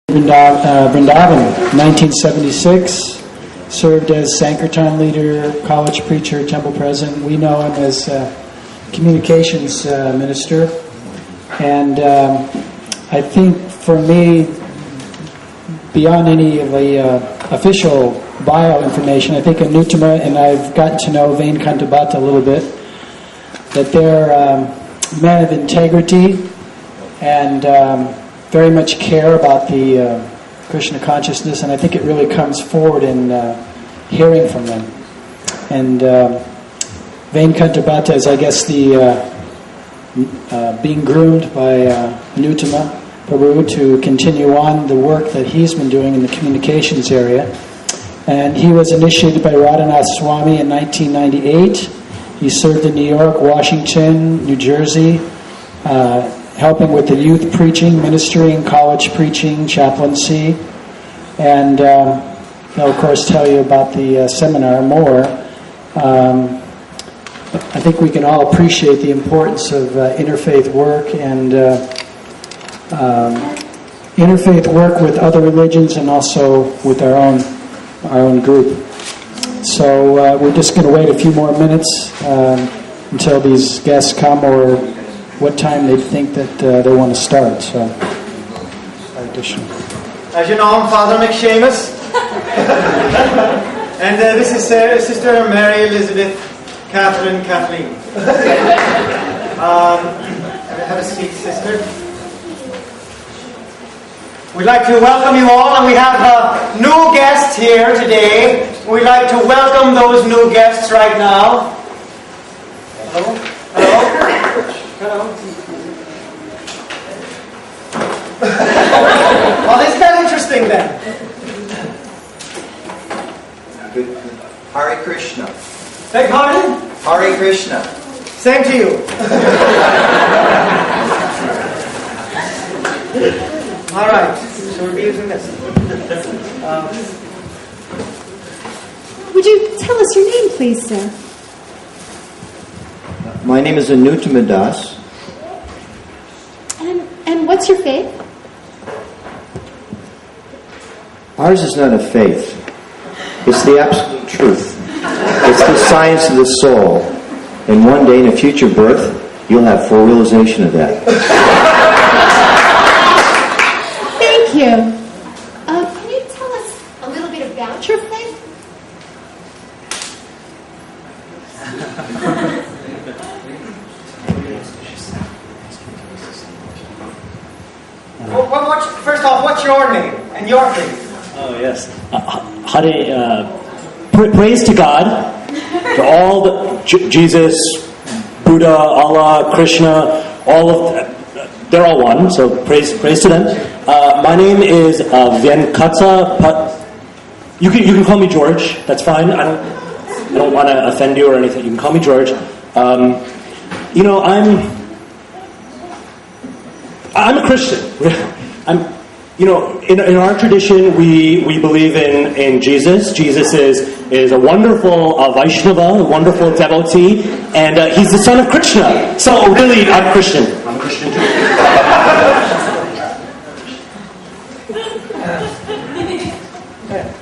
Vrindavan, 1976, served as Sankirtan leader, college preacher, temple president. We know him as communications minister. And I think for me, beyond any of the official bio information, I think Annutama, and I've gotten to know Vyenkata Bhatta a little bit, that they're men of integrity and very much care about the Krishna consciousness, and I think it really comes forward in hearing from them. And Vyenkata Bhatta is, I guess, the being groomed by Annutama Prabhu to continue on the work that he's been doing in the communications area. And he was initiated by Radhanath Swami in 1998. He served in New York, Washington, New Jersey, helping with the youth preaching, ministering, college preaching, chaplaincy, and he'll of course tell you about the seminar more. I think we can all appreciate the importance of interfaith work and interfaith work with other religions and also with our own group. So we're just going to wait a few more minutes until these guests come, or what time they think that they want to start. So, additional. As you know, I'm Father McShamus, and this is Sister Mary Elizabeth Catherine Kathleen. Have a seat, sister. We'd like to welcome you all, and we have new guests here today. We'd like to welcome those new guests right now. Hello? Hello? Hello. Well, isn't that interesting then? Good. Hare Krishna. Beg pardon? Hare Krishna. Same to you. All right. So we'll be using this. Would you tell us your name, please, sir? My name is Annutama Das. And what's your faith? Ours is not a faith. It's the absolute truth. It's the science of the soul. And one day in a future birth, you'll have full realization of that. Thank you. Can you tell us a little bit about your faith? First off, what's your name and your faith? Oh, yes. Praise to God, to all the Jesus, Buddha, Allah, Krishna, all of them. They're all one, so praise to them. My name is Vyenkata Bhatta. You can call me George. That's fine. I don't want to offend you or anything. You can call me George. I'm a Christian. In our tradition, we believe in Jesus. Jesus is a wonderful Vaisnava, a wonderful devotee, and he's the son of Krishna. So really, I'm Christian. I'm a Christian too.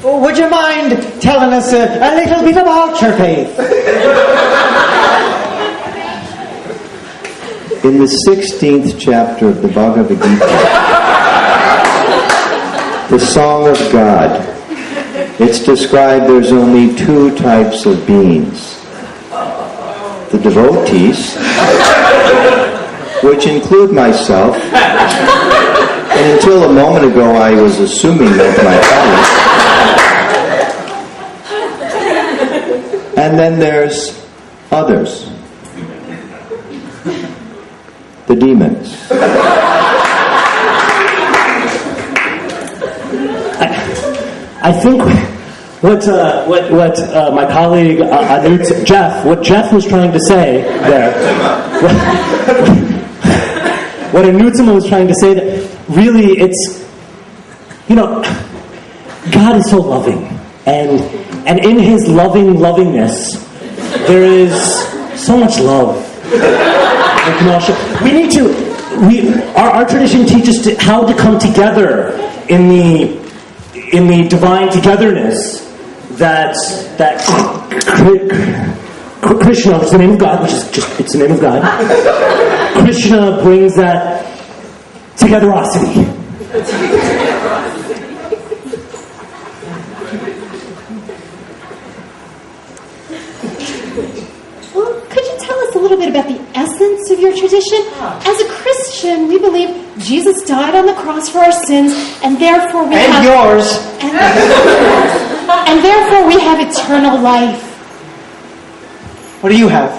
Well, would you mind telling us a little bit about your faith? In the 16th chapter of the Bhagavad Gita, the Song of God, it's described there's only two types of beings. The devotees, which include myself, and until a moment ago I was assuming that my fellows. And then there's others. The demons. I think what my colleague Jeff was trying to say there, what Annutama was trying to say, that really it's, God is so loving, and in His lovingness there is so much love. We need to. Our tradition teaches how to come together in the divine togetherness that Krishna, which is the name of God, it's the name of God. Krishna brings that togetherosity. Well, could you tell us a little bit about the essence of your tradition? As a Christian, we believe Jesus died on the cross for our sins, and therefore we have yours. And therefore we have eternal life. What do you have?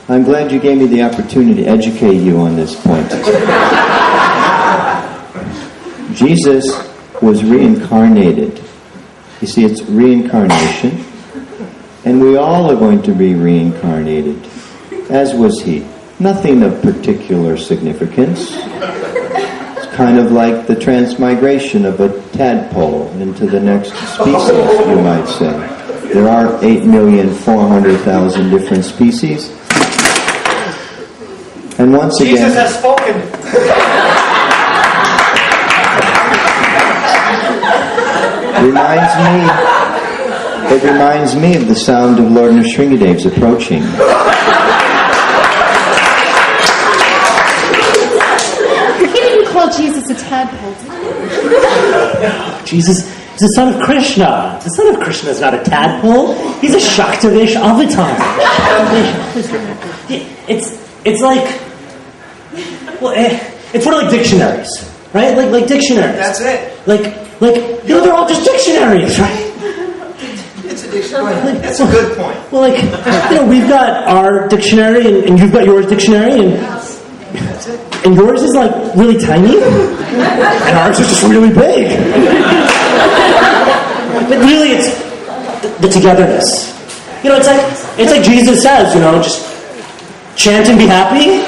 I'm glad you gave me the opportunity to educate you on this point. Jesus was reincarnated. You see, it's reincarnation. And we all are going to be reincarnated, as was he. Nothing of particular significance. It's kind of like the transmigration of a tadpole into the next species, you might say. There are 8,400,000 different species. And once again, Jesus has spoken. It reminds me of the sound of Lord Nrsingadev's approaching. He didn't call Jesus a tadpole, did he? Jesus is the son of Krishna. The son of Krishna is not a tadpole. He's a Shaktavish avatar. It's like, well, it's sort of like dictionaries, right? Like dictionaries. That's it. They're all just dictionaries, right? It's a dictionary. It's a good point. Well, we've got our dictionary, and you've got yours dictionary, and yours is like really tiny, and ours is just really big. But really, it's the togetherness. It's like Jesus says, just chant and be happy.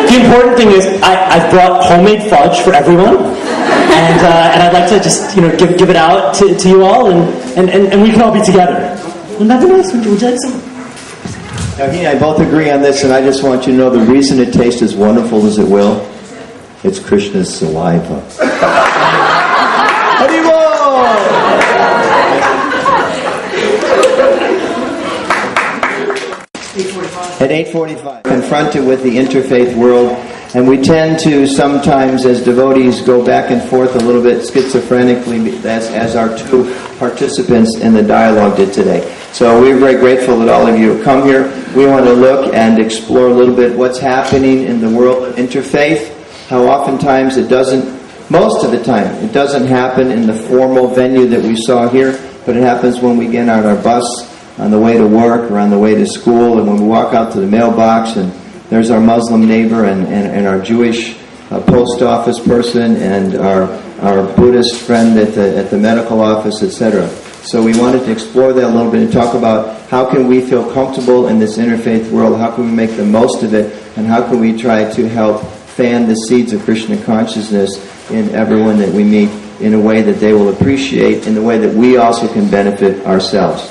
The important thing is, I've brought homemade fudge for everyone, and I'd like to just give it out to you all, and we can all be together. Wouldn't that be nice? Would you like some? Now, he and I both agree on this, and I just want you to know the reason it tastes as wonderful as it will, it's Krishna's saliva. Haribol! At 8:45, confronted with the interfaith world, and we tend to sometimes, as devotees, go back and forth a little bit schizophrenically, as our two participants in the dialogue did today. So we're very grateful that all of you have come here. We want to look and explore a little bit what's happening in the world of interfaith, how oftentimes most of the time, it doesn't happen in the formal venue that we saw here, but it happens when we get on our bus, on the way to work or on the way to school, and when we walk out to the mailbox, and there's our Muslim neighbor and our Jewish post office person and our Buddhist friend at the medical office, etc. So we wanted to explore that a little bit and talk about how can we feel comfortable in this interfaith world, how can we make the most of it, and how can we try to help fan the seeds of Krishna consciousness in everyone that we meet in a way that they will appreciate, in a way that we also can benefit ourselves.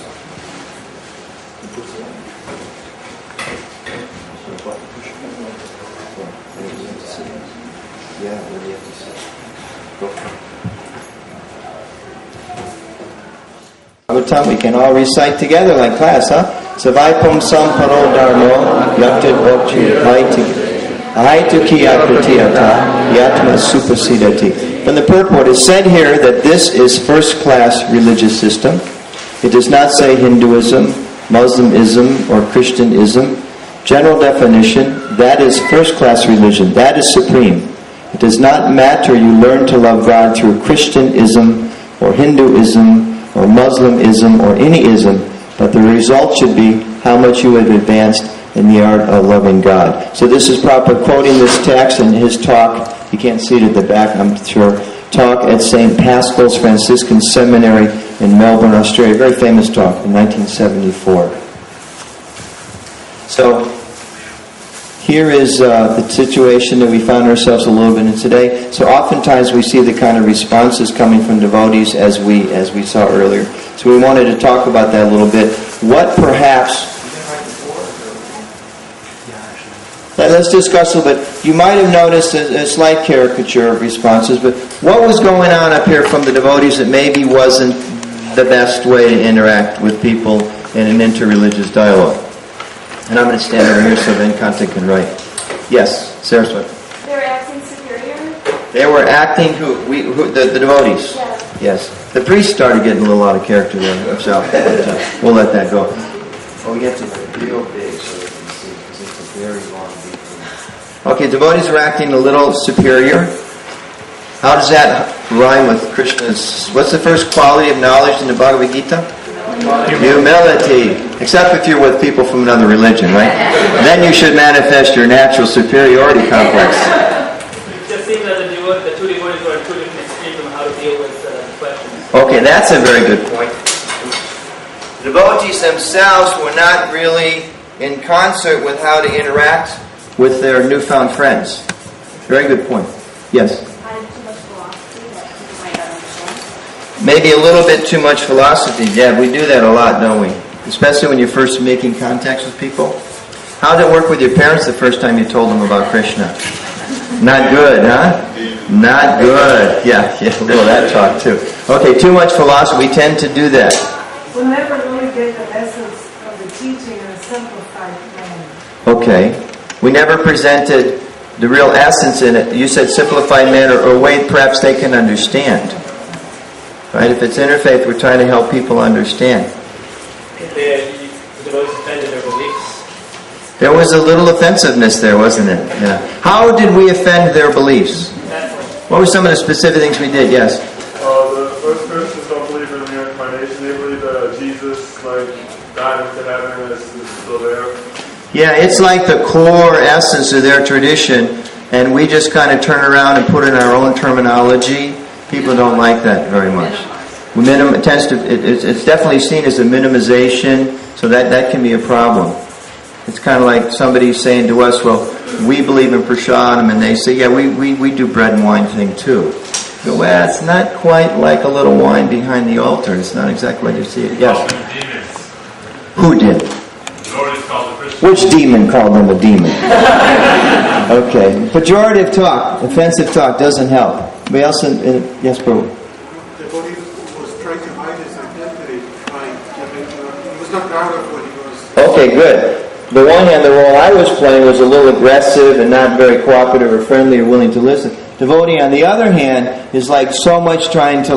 We can all recite together like class, huh? Savaipum samparo dharmo yaktid bhakti ahaitu ki akritiyata yatma supasidati. From the purport, it's said here that this is first-class religious system. It does not say Hinduism, Muslimism, or Christianism. General definition, that is first-class religion. That is supreme. It does not matter you learn to love God through Christianism or Hinduism or Muslimism or any ism, but the result should be how much you have advanced in the art of loving God. So this is Prabhupada quoting this text in his talk. You can't see it at the back, I'm sure. Talk at St. Paschal's Franciscan Seminary in Melbourne, Australia. Very famous talk in 1974. So here is the situation that we found ourselves a little bit in today. So oftentimes we see the kind of responses coming from devotees as we saw earlier. So we wanted to talk about that a little bit. what perhaps... Let's discuss a little bit. You might have noticed a slight caricature of responses, but what was going on up here from the devotees that maybe wasn't the best way to interact with people in an interreligious dialogue? And I'm going to stand over here so Vyenkata can write. Yes, Saraswati. They were acting superior? They were acting the devotees? Yes. Yes. The priest started getting a little out of character there himself. But, we'll let that go. Oh, we have to be real big so they can see, because it's a very long video. Okay, devotees are acting a little superior. How does that rhyme with Krishna's... What's the first quality of knowledge in the Bhagavad Gita? Humility. Except if you're with people from another religion, right? Then you should manifest your natural superiority complex. It just seems that the two devotees were at two different extremes on how to deal with questions. Okay, that's a very good point. Devotees themselves were not really in concert with how to interact with their newfound friends. Very good point. Yes? Maybe a little bit too much philosophy. Yeah, we do that a lot, don't we? Especially when you're first making contacts with people. How did it work with your parents the first time you told them about Krishna? Not good, huh? Not good. Yeah, a little of that talk too. Okay, too much philosophy. We tend to do that. We never really get the essence of the teaching in a simplified manner. Okay. We never presented the real essence in it. You said simplified manner, or a way perhaps they can understand. Right? If it's interfaith, we're trying to help people understand. The devotees offended their beliefs. There was a little offensiveness there, wasn't it? Yeah. How did we offend their beliefs? What were some of the specific things we did? Yes? The first Christians don't believe in the incarnation. They believe that Jesus died into heaven and is still there. Yeah, it's like the core essence of their tradition, and we just kind of turn around and put in our own terminology. People don't like that very much. It's definitely seen as a minimization, so that can be a problem. It's kind of like somebody saying to us, well, we believe in prasadam, and they say, yeah, we do bread and wine thing too. Go, well, it's not quite like a little wine behind the altar. It's not exactly what you see it. Yes? Who did? Which demon called them a demon? Okay. Pejorative talk, offensive talk doesn't help. Anybody else? Yes, bro. The devotee was trying to hide his identity by giving. He was not proud of what he was. Okay, good. The one hand, the role I was playing was a little aggressive and not very cooperative or friendly or willing to listen. Devotee, on the other hand, is like so much trying to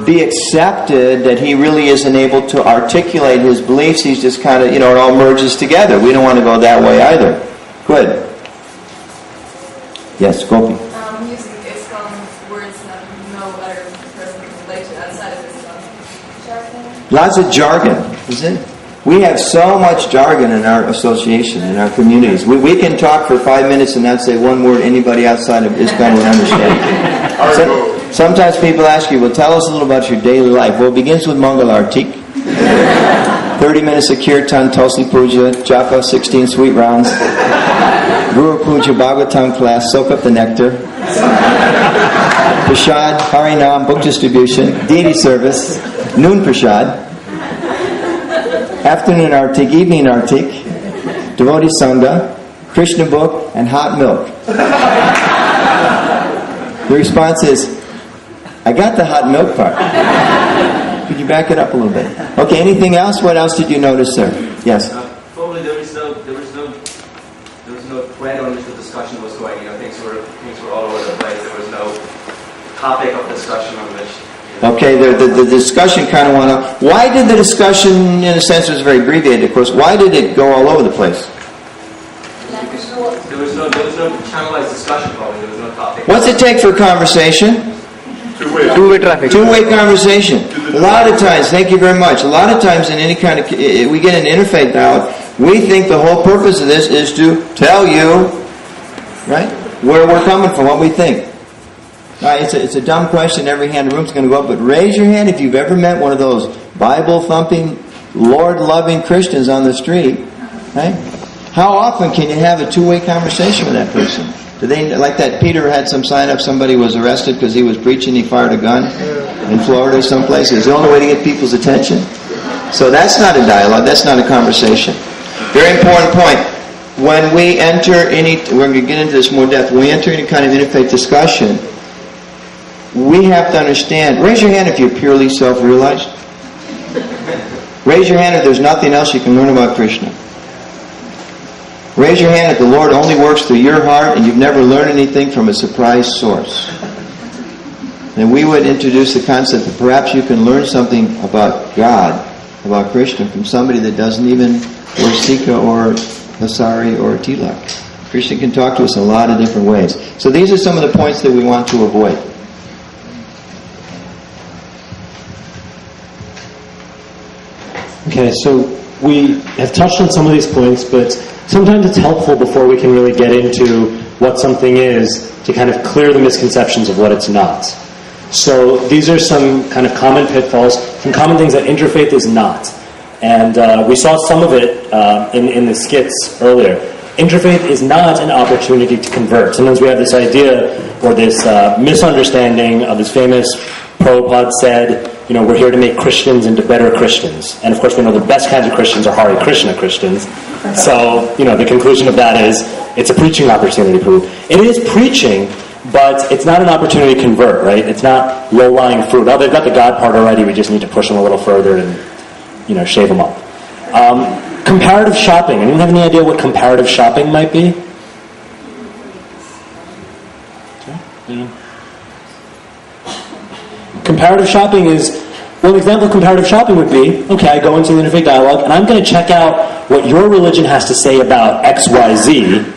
be accepted that he really isn't able to articulate his beliefs. He's just kind of, it all merges together. We don't want to go that way either. Good. Yes, Gopi. Using ISKCON words that no other person can relate to outside of ISKCON. Jargon? Lots of jargon, isn't it? We have so much jargon in our association, in our communities. We can talk for 5 minutes and not say one word anybody outside of ISKCON would understand. Sometimes people ask you, well, tell us a little about your daily life. Well, it begins with Mangal Artik. 30 minutes of Kirtan, Tulsi Puja, Japa, 16 sweet rounds. Guru Puja, Bhagavatam class, soak up the nectar. Prashad, Harinam, book distribution, deity service, noon Prashad. Afternoon Artik, evening Artik, devotee Sangha, Krishna book, and hot milk. The response is, I got the hot milk part. Could you back it up a little bit? Okay, anything else? What else did you notice, sir? Yes? Probably there was no thread on which the discussion was going. Things were all over the place. There was no topic of discussion on which... Okay, the discussion kind of went on. Why did the discussion, in a sense, was very abbreviated, of course. Why did it go all over the place? There was no channelized discussion, probably. There was no topic. What's it take for a conversation? Two-way traffic. Two-way conversation. A lot of times, thank you very much. A lot of times in any kind of, we get an interfaith dialogue, we think the whole purpose of this is to tell you, right, where we're coming from, what we think. It's a dumb question. Every hand in the room's going to go up, but raise your hand if you've ever met one of those Bible-thumping, Lord-loving Christians on the street. Right? How often can you have a two-way conversation with that person? Do they, like that Peter had some sign up, somebody was arrested because he was preaching, he fired a gun in Florida someplace. It's the only way to get people's attention. So that's not a dialogue, that's not a conversation. Very important point. When we enter we're going to get into this more depth, when we enter any kind of interfaith discussion, we have to understand, raise your hand if you're purely self-realized. Raise your hand if there's nothing else you can learn about Krishna. Raise your hand if the Lord only works through your heart and you've never learned anything from a surprise source. And we would introduce the concept that perhaps you can learn something about God, about Krishna, from somebody that doesn't even wear Sikha or Vasari or Tilak. Krishna can talk to us in a lot of different ways. So these are some of the points that we want to avoid. Okay, so we have touched on some of these points, but sometimes it's helpful before we can really get into what something is to kind of clear the misconceptions of what it's not. So these are some kind of common pitfalls, some common things that interfaith is not. And we saw some of it in the skits earlier. Interfaith is not an opportunity to convert. Sometimes we have this idea or this misunderstanding of this famous Prabhupada said, we're here to make Christians into better Christians. And of course we know the best kinds of Christians are Hare Krishna Christians. So, the conclusion of that is it's a preaching opportunity. It is preaching, but it's not an opportunity to convert, right? It's not low-lying fruit. Oh, they've got the God part already, we just need to push them a little further and, shave them off. Comparative shopping. Anyone have any idea what comparative shopping might be? Comparative shopping is, an example of comparative shopping would be, okay, I go into the interfaith dialogue and I'm going to check out what your religion has to say about XYZ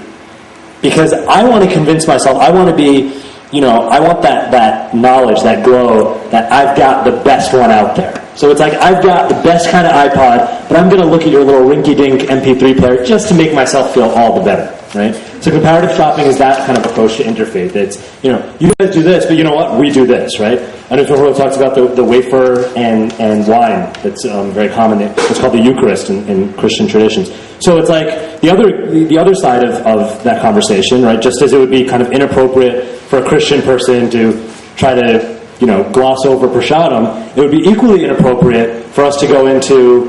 because I want to convince myself, I want to be, I want that knowledge, that glow, that I've got the best one out there. So it's like, I've got the best kind of iPod, but I'm going to look at your little rinky-dink MP3 player just to make myself feel all the better, right? So comparative shopping is that kind of approach to interfaith. It's, you guys do this, but you know what? We do this, right? Annutama talks about the wafer and wine that's very common. It's called the Eucharist in Christian traditions. So it's like the other side of that conversation, right? Just as it would be kind of inappropriate for a Christian person to try to gloss over prasadam, it would be equally inappropriate for us to go into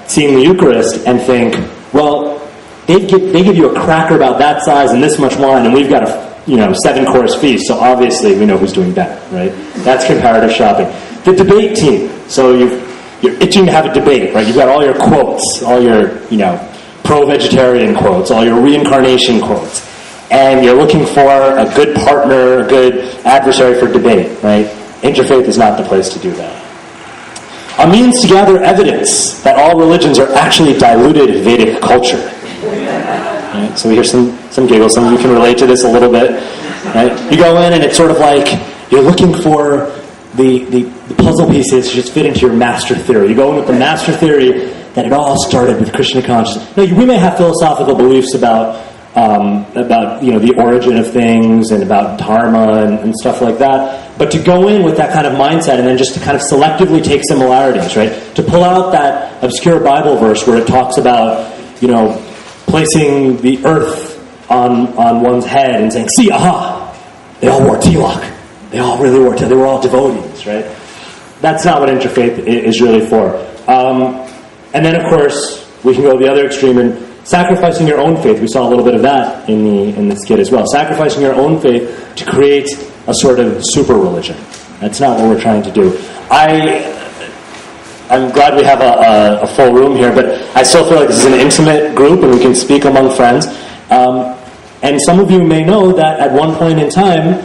seeing the Eucharist and think, well, they give you a cracker about that size and this much wine, and we've got a 7-course feast, so obviously we know who's doing better, right? That's comparative shopping. The debate team. So you're itching to have a debate, right? You've got all your quotes, all your pro-vegetarian quotes, all your reincarnation quotes. And you're looking for a good partner, a good adversary for debate, right? Interfaith is not the place to do that. A means to gather evidence that all religions are actually diluted Vedic culture. Right? So we hear some giggles. Some of you can relate to this a little bit. Right? You go in and it's sort of like you're looking for the puzzle pieces to just fit into your master theory. You go in with the master theory that it all started with Krishna consciousness. No, we may have philosophical beliefs about the origin of things and about dharma and stuff like that. But to go in with that kind of mindset and then just to kind of selectively take similarities, right? To pull out that obscure Bible verse where it talks about, placing the earth on one's head and saying, see, aha, they all wore tilak. They all really wore tilak. They were all devotees, right? That's not what interfaith is really for. And then, of course, we can go the other extreme and sacrificing your own faith. We saw a little bit of that in the skit as well. Sacrificing your own faith to create a sort of super religion. That's not what we're trying to do. I'm glad we have a full room here, but I still feel like this is an intimate group and we can speak among friends. And some of you may know that at one point in time,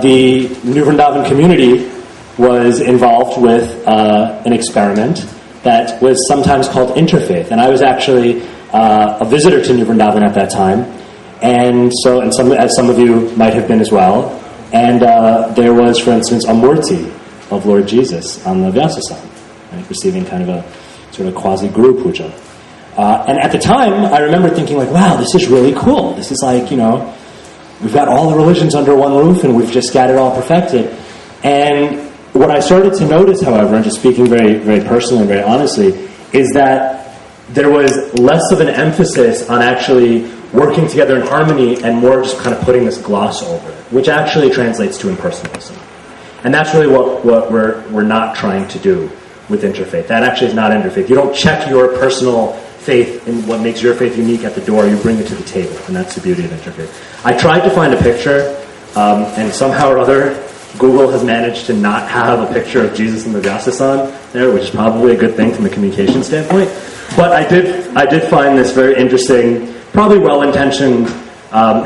the New Vrindavan community was involved with an experiment that was sometimes called interfaith. And I was actually a visitor to New Vrindavan at that time, and some of you might have been as well. And there was, for instance, a murti of Lord Jesus on the Vyasasana, right, receiving kind of a sort of quasi-guru puja. And at the time, I remember thinking like, wow, this is really cool. This is like, we've got all the religions under one roof and we've just got it all perfected. And what I started to notice, however, and just speaking very, very personally and very honestly, is that there was less of an emphasis on actually working together in harmony and more just kind of putting this gloss over it, which actually translates to impersonalism. And that's really what we're not trying to do. with Interfaith. That actually is not Interfaith. You don't check your personal faith and what makes your faith unique at the door. You bring it to the table, and that's the beauty of Interfaith. I tried to find a picture, and somehow or other, Google has managed to not have a picture of Jesus and the Gnosis on there, which is probably a good thing from a communication standpoint. But I did find this very interesting, probably well-intentioned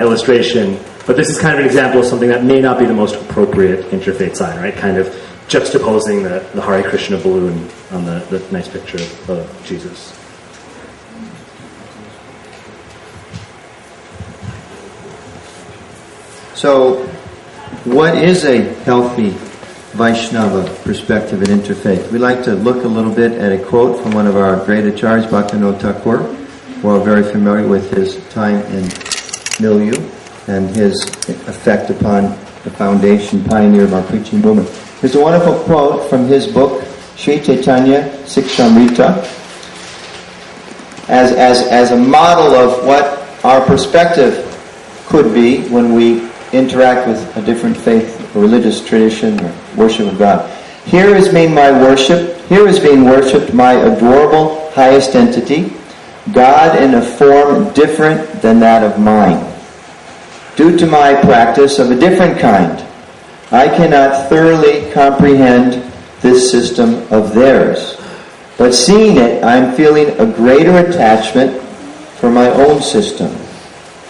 illustration. But this is kind of an example of something that may not be the most appropriate Interfaith sign, right? Kind of juxtaposing the Hare Krishna balloon on the nice picture of Jesus. So, what is a healthy Vaishnava perspective in Interfaith? We like to look a little bit at a quote from one of our great acharyas, Bhaktivinoda Thakur. We're very familiar with his time in milieu and his effect upon the foundation, pioneer of our preaching movement. There's a wonderful quote from his book, Sri Chaitanya Sikshamrita, as a model of what our perspective could be when we interact with a different faith or religious tradition or worship of God. Here is being worshipped my adorable highest entity, God in a form different than that of mine. Due to my practice of a different kind, I cannot thoroughly comprehend this system of theirs. But seeing it, I am feeling a greater attachment for my own system.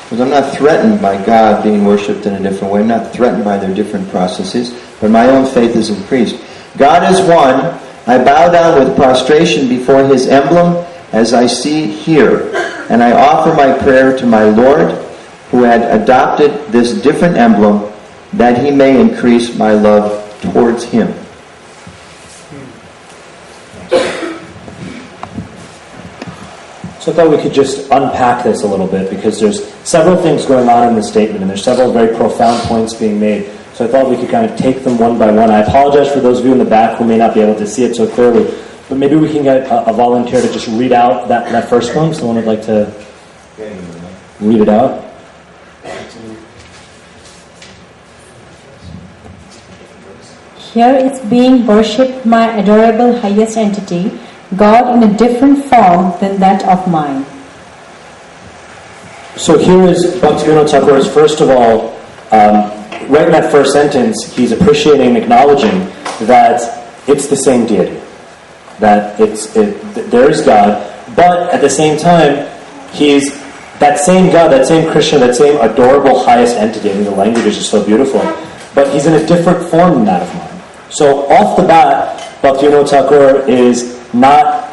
Because I'm not threatened by God being worshipped in a different way. I'm not threatened by their different processes. But my own faith is increased. God is one. I bow down with prostration before His emblem as I see here. And I offer my prayer to my Lord, who had adopted this different emblem, that He may increase my love towards Him. So I thought we could just unpack this a little bit, because there's several things going on in this statement, and there's several very profound points being made. So I thought we could kind of take them one by one. I apologize for those of you in the back who may not be able to see it so clearly, but maybe we can get a volunteer to just read out that first one. Someone would like to read it out. Here is being worshipped my adorable highest entity, God in a different form than that of mine. So here is Bhaktivinoda Thakur's, first of all, right in that first sentence, he's appreciating and acknowledging that it's the same deity. That there is God, but at the same time, he's that same God, that same Krishna, that same adorable highest entity. I mean, the language is just so beautiful. But he's in a different form than that of mine. So off the bat, Bhaktivinoda Thakur is not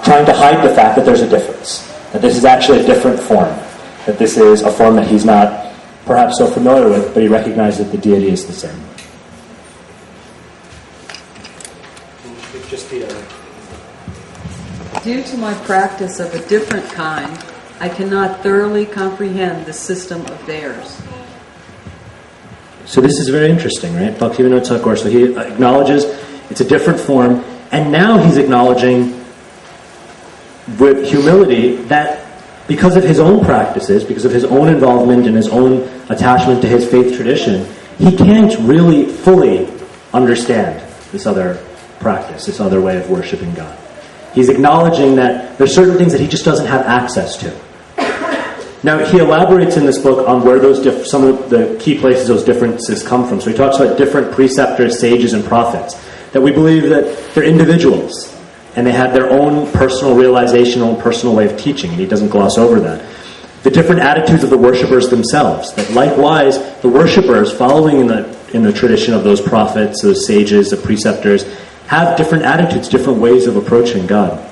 trying to hide the fact that there's a difference. That this is actually a different form. That this is a form that he's not perhaps so familiar with, but he recognizes that the deity is the same. Due to my practice of a different kind, I cannot thoroughly comprehend the system of theirs. So this is very interesting, right? Bhaktivinoda Thakur, so he acknowledges it's a different form, and now he's acknowledging with humility that because of his own practices, because of his own involvement and his own attachment to his faith tradition, he can't really fully understand this other practice, this other way of worshiping God. He's acknowledging that there's certain things that he just doesn't have access to. Now, he elaborates in this book on where those some of the key places those differences come from. So he talks about different preceptors, sages, and prophets, that we believe that they're individuals, and they had their own personal realization, own personal way of teaching, and he doesn't gloss over that. The different attitudes of the worshippers themselves, that likewise, the worshippers, following in the tradition of those prophets, those sages, the preceptors, have different attitudes, different ways of approaching God.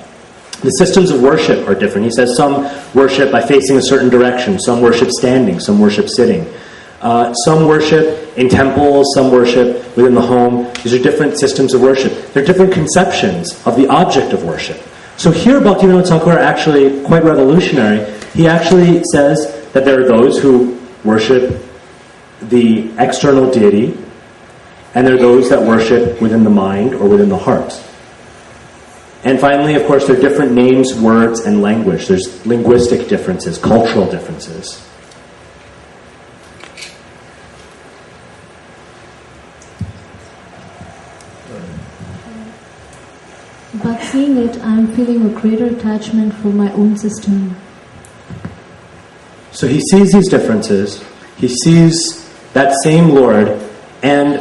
The systems of worship are different. He says some worship by facing a certain direction, some worship standing, some worship sitting. Some worship in temples, some worship within the home. These are different systems of worship. They're different conceptions of the object of worship. So here Bhaktivinoda Thakur are actually quite revolutionary. He actually says that there are those who worship the external deity, and there are those that worship within the mind or within the heart. And finally, of course, there are different names, words, and language. There's linguistic differences, cultural differences. seeing it, I'm feeling a greater attachment for my own system. So he sees these differences, he sees that same Lord, and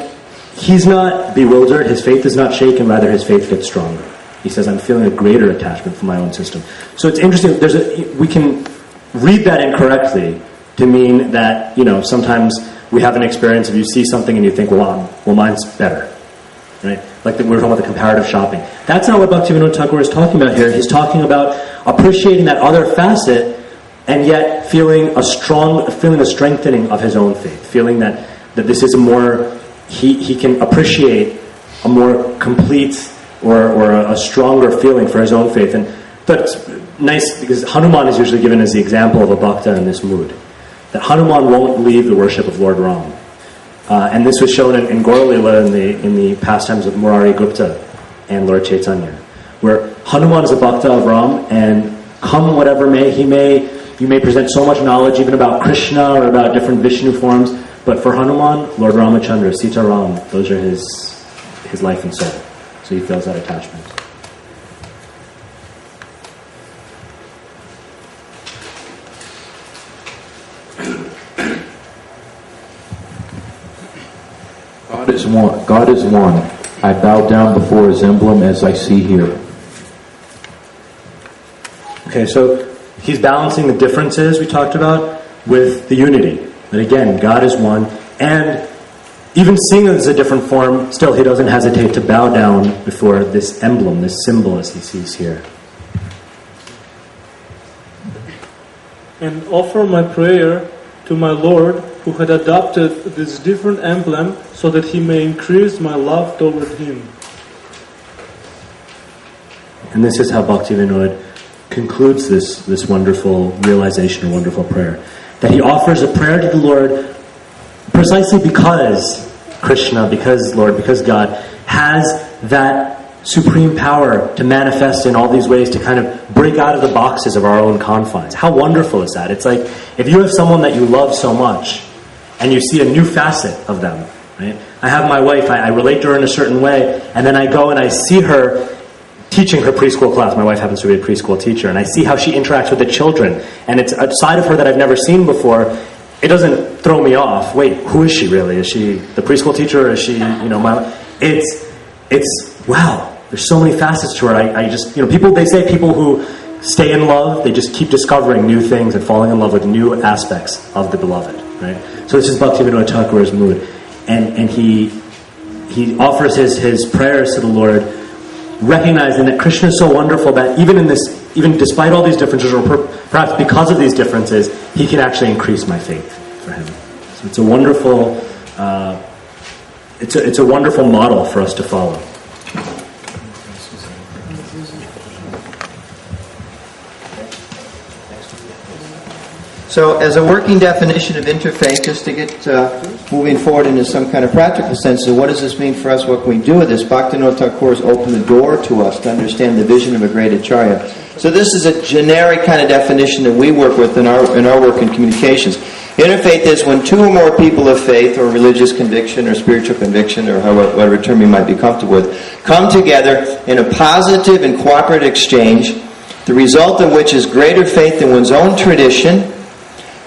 he's not bewildered, his faith is not shaken, rather his faith gets stronger. He says, I'm feeling a greater attachment for my own system. So it's interesting, we can read that incorrectly to mean that, sometimes we have an experience of you see something and you think, well, mine's better. Right? Like we were talking about the comparative shopping. That's not what Bhaktivinoda Thakur is talking about here. He's talking about appreciating that other facet and yet feeling a strengthening of his own faith, feeling that this is a more, he can appreciate a more complete or a stronger feeling for his own faith. But it's nice because Hanuman is usually given as the example of a bhakta in this mood. That Hanuman won't leave the worship of Lord Ram. And this was shown in Gaur Lila in the pastimes of Murari Gupta and Lord Chaitanya, where Hanuman is a bhakta of Ram, and come whatever may, you may present so much knowledge even about Krishna or about different Vishnu forms, but for Hanuman, Lord Ramachandra, Sita Ram, those are his life and soul. So he feels that attachment. God is one. I bow down before his emblem as I see here. Okay, so he's balancing the differences we talked about with the unity. That again, God is one, and even seeing it as a different form, still he doesn't hesitate to bow down before this emblem, this symbol as he sees here. And offer my prayer to my Lord, who had adopted this different emblem so that he may increase my love toward him. And this is how Bhaktivinoda concludes this wonderful realization, a wonderful prayer. That he offers a prayer to the Lord precisely because Krishna, because Lord, because God has that supreme power to manifest in all these ways, to kind of break out of the boxes of our own confines. How wonderful is that? It's like if you have someone that you love so much and you see a new facet of them, right? I have my wife, I relate to her in a certain way, and then I go and I see her teaching her preschool class. My wife happens to be a preschool teacher, and I see how she interacts with the children, and it's a side of her that I've never seen before. It doesn't throw me off. Wait, who is she really? Is she the preschool teacher, or is she, my... It's wow. There's so many facets to her. I just, they say people who stay in love, they just keep discovering new things and falling in love with new aspects of the beloved, right? So this is Bhaktivinoda Thakur's mood. And he offers his prayers to the Lord, recognizing that Krishna is so wonderful that even despite all these differences, or perhaps because of these differences, he can actually increase my faith for him. So it's a wonderful, it's a wonderful model for us to follow. So as a working definition of interfaith, just to get moving forward into some kind of practical sense, so what does this mean for us? What can we do with this? Bhaktivinoda Thakur has opened the door to us to understand the vision of a great Acharya. So this is a generic kind of definition that we work with in our work in communications. Interfaith is when two or more people of faith or religious conviction or spiritual conviction or whatever term you might be comfortable with come together in a positive and cooperative exchange, the result of which is greater faith in one's own tradition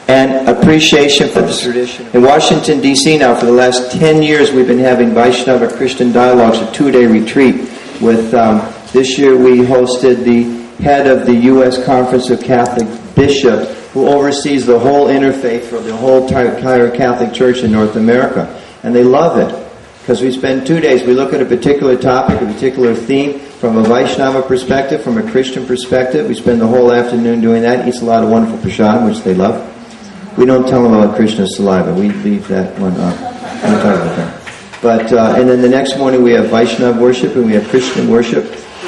and appreciation for the tradition. In Washington, D.C. now, for the last 10 years, we've been having Vaisnava Christian Dialogues, a 2-day retreat. With this year, we hosted the head of the U.S. Conference of Catholic Bishops, who oversees the whole interfaith for the whole entire Catholic Church in North America. And they love it, because we spend 2 days. We look at a particular topic, a particular theme, from a Vaishnava perspective, from a Christian perspective. We spend the whole afternoon doing that. Eats a lot of wonderful prasadam, which they love. We don't tell them about Krishna's saliva. We leave that one up. We don't talk about that. But and then the next morning we have Vaishnava worship and we have Christian worship.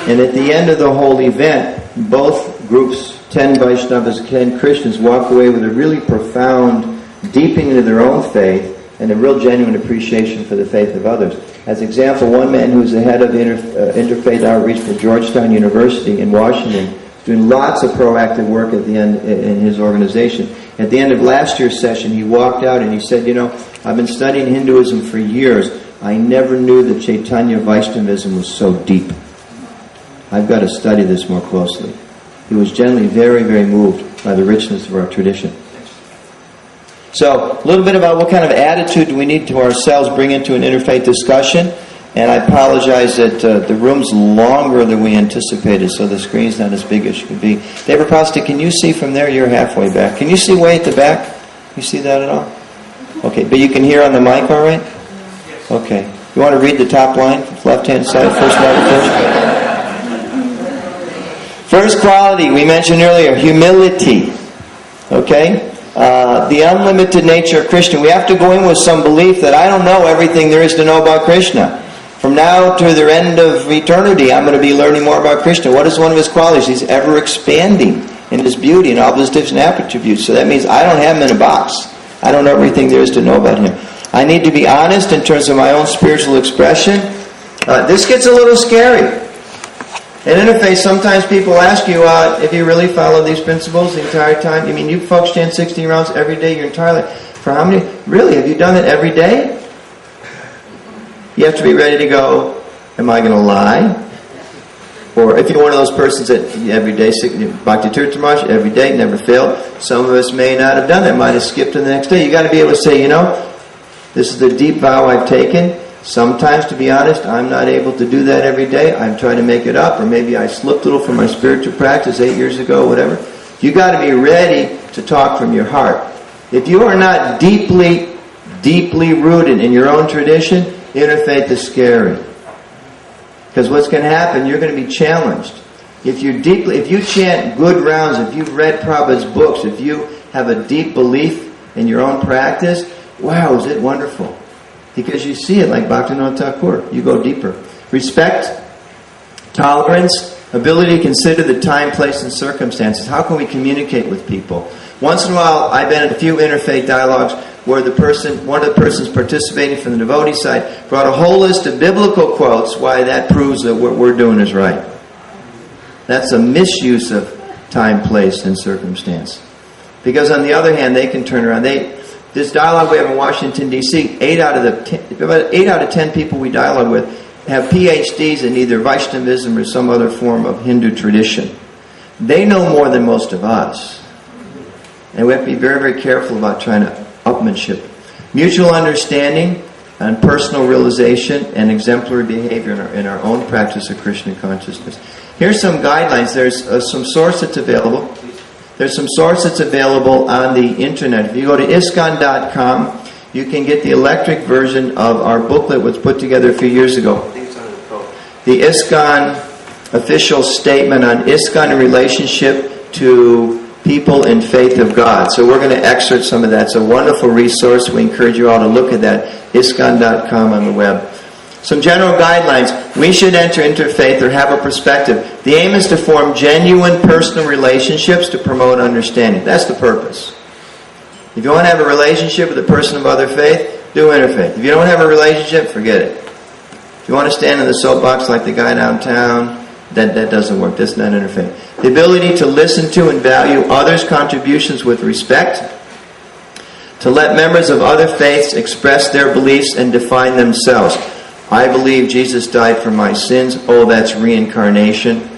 And at the end of the whole event, both groups, 10 Vaishnavas, 10 Christians, walk away with a really profound deepening into their own faith and a real genuine appreciation for the faith of others. As example, one man who's the head of Interfaith Outreach for Georgetown University in Washington, doing lots of proactive work at the end in his organization. At the end of last year's session, he walked out and he said, I've been studying Hinduism for years. I never knew that Chaitanya Vaishnavism was so deep. I've got to study this more closely. He was generally very, very moved by the richness of our tradition. So, a little bit about what kind of attitude do we need to ourselves bring into an interfaith discussion. And I apologize that the room's longer than we anticipated, so the screen's not as big as it could be. David Prosta, can you see from there? You're halfway back. Can you see way at the back? You see that at all? Okay, but you can hear on the mic all right? Okay. You want to read the top line, left-hand side, first line first? First quality, we mentioned earlier, humility. Okay? The unlimited nature of Krishna. We have to go in with some belief that I don't know everything there is to know about Krishna. From now to the end of eternity, I'm going to be learning more about Krishna. What is one of his qualities? He's ever expanding in his beauty and all of his different attributes. So that means I don't have him in a box. I don't know everything there is to know about him. I need to be honest in terms of my own spiritual expression. This gets a little scary. In interfaith, sometimes people ask you if you really follow these principles the entire time. I mean, you folks chant 16 rounds every day your entire life. For how many? Really? Have you done it every day? You have to be ready to go, am I going to lie? Or if you're one of those persons that every day, Bhakti Tirtha Maharaj, every day, never failed. Some of us may not have done that, might have skipped to the next day. You got to be able to say, this is the deep vow I've taken. Sometimes, to be honest, I'm not able to do that every day. I'm trying to make it up, or maybe I slipped a little from my spiritual practice 8 years ago, whatever. You got to be ready to talk from your heart. If you are not deeply, deeply rooted in your own tradition, interfaith is scary. Because what's going to happen, you're going to be challenged. If you chant good rounds, if you've read Prabhupada's books, if you have a deep belief in your own practice, wow, is it wonderful. Because you see it like Bhaktivinoda Thakur. You go deeper. Respect, tolerance, ability to consider the time, place, and circumstances. How can we communicate with people? Once in a while, I've been at a few interfaith dialogues where one of the persons participating from the devotee side brought a whole list of biblical quotes why that proves that what we're doing is right. That's a misuse of time, place, and circumstance. Because on the other hand, they can turn around. This dialogue we have in Washington, D.C., about 8 out of 10 people we dialogue with have PhDs in either Vaishnavism or some other form of Hindu tradition. They know more than most of us. And we have to be very, very careful about trying to upmanship. Mutual understanding and personal realization and exemplary behavior in our own practice of Krishna consciousness. Here's some guidelines. There's some source that's available. There's some source that's available on the internet. If you go to ISKCON.com, you can get the electric version of our booklet, which was put together a few years ago. The ISKCON official statement on ISKCON in relationship to people in faith of God. So we're going to excerpt some of that. It's a wonderful resource. We encourage you all to look at that. ISKCON.com on the web. Some general guidelines. We should enter interfaith or have a perspective. The aim is to form genuine personal relationships to promote understanding. That's the purpose. If you want to have a relationship with a person of other faith, do interfaith. If you don't have a relationship, forget it. If you want to stand in the soapbox like the guy downtown, that doesn't work. That's not interfaith. The ability to listen to and value others' contributions with respect. To let members of other faiths express their beliefs and define themselves. I believe Jesus died for my sins. Oh, that's reincarnation.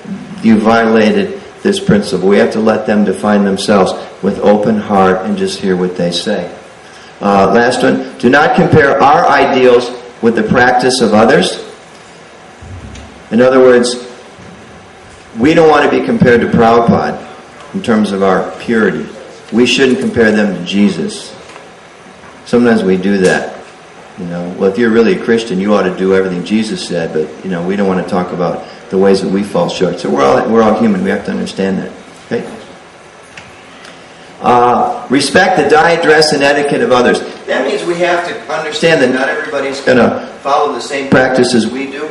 You violated this principle. We have to let them define themselves with open heart and just hear what they say. Last one. Do not compare our ideals with the practice of others. In other words, we don't want to be compared to Prabhupada in terms of our purity. We shouldn't compare them to Jesus. Sometimes we do that. Well, if you're really a Christian, you ought to do everything Jesus said, but, we don't want to talk about the ways that we fall short. So we're all human. We have to understand that. Okay? Respect the diet, dress, and etiquette of others. That means we have to understand that not everybody's going to follow the same practice as we do.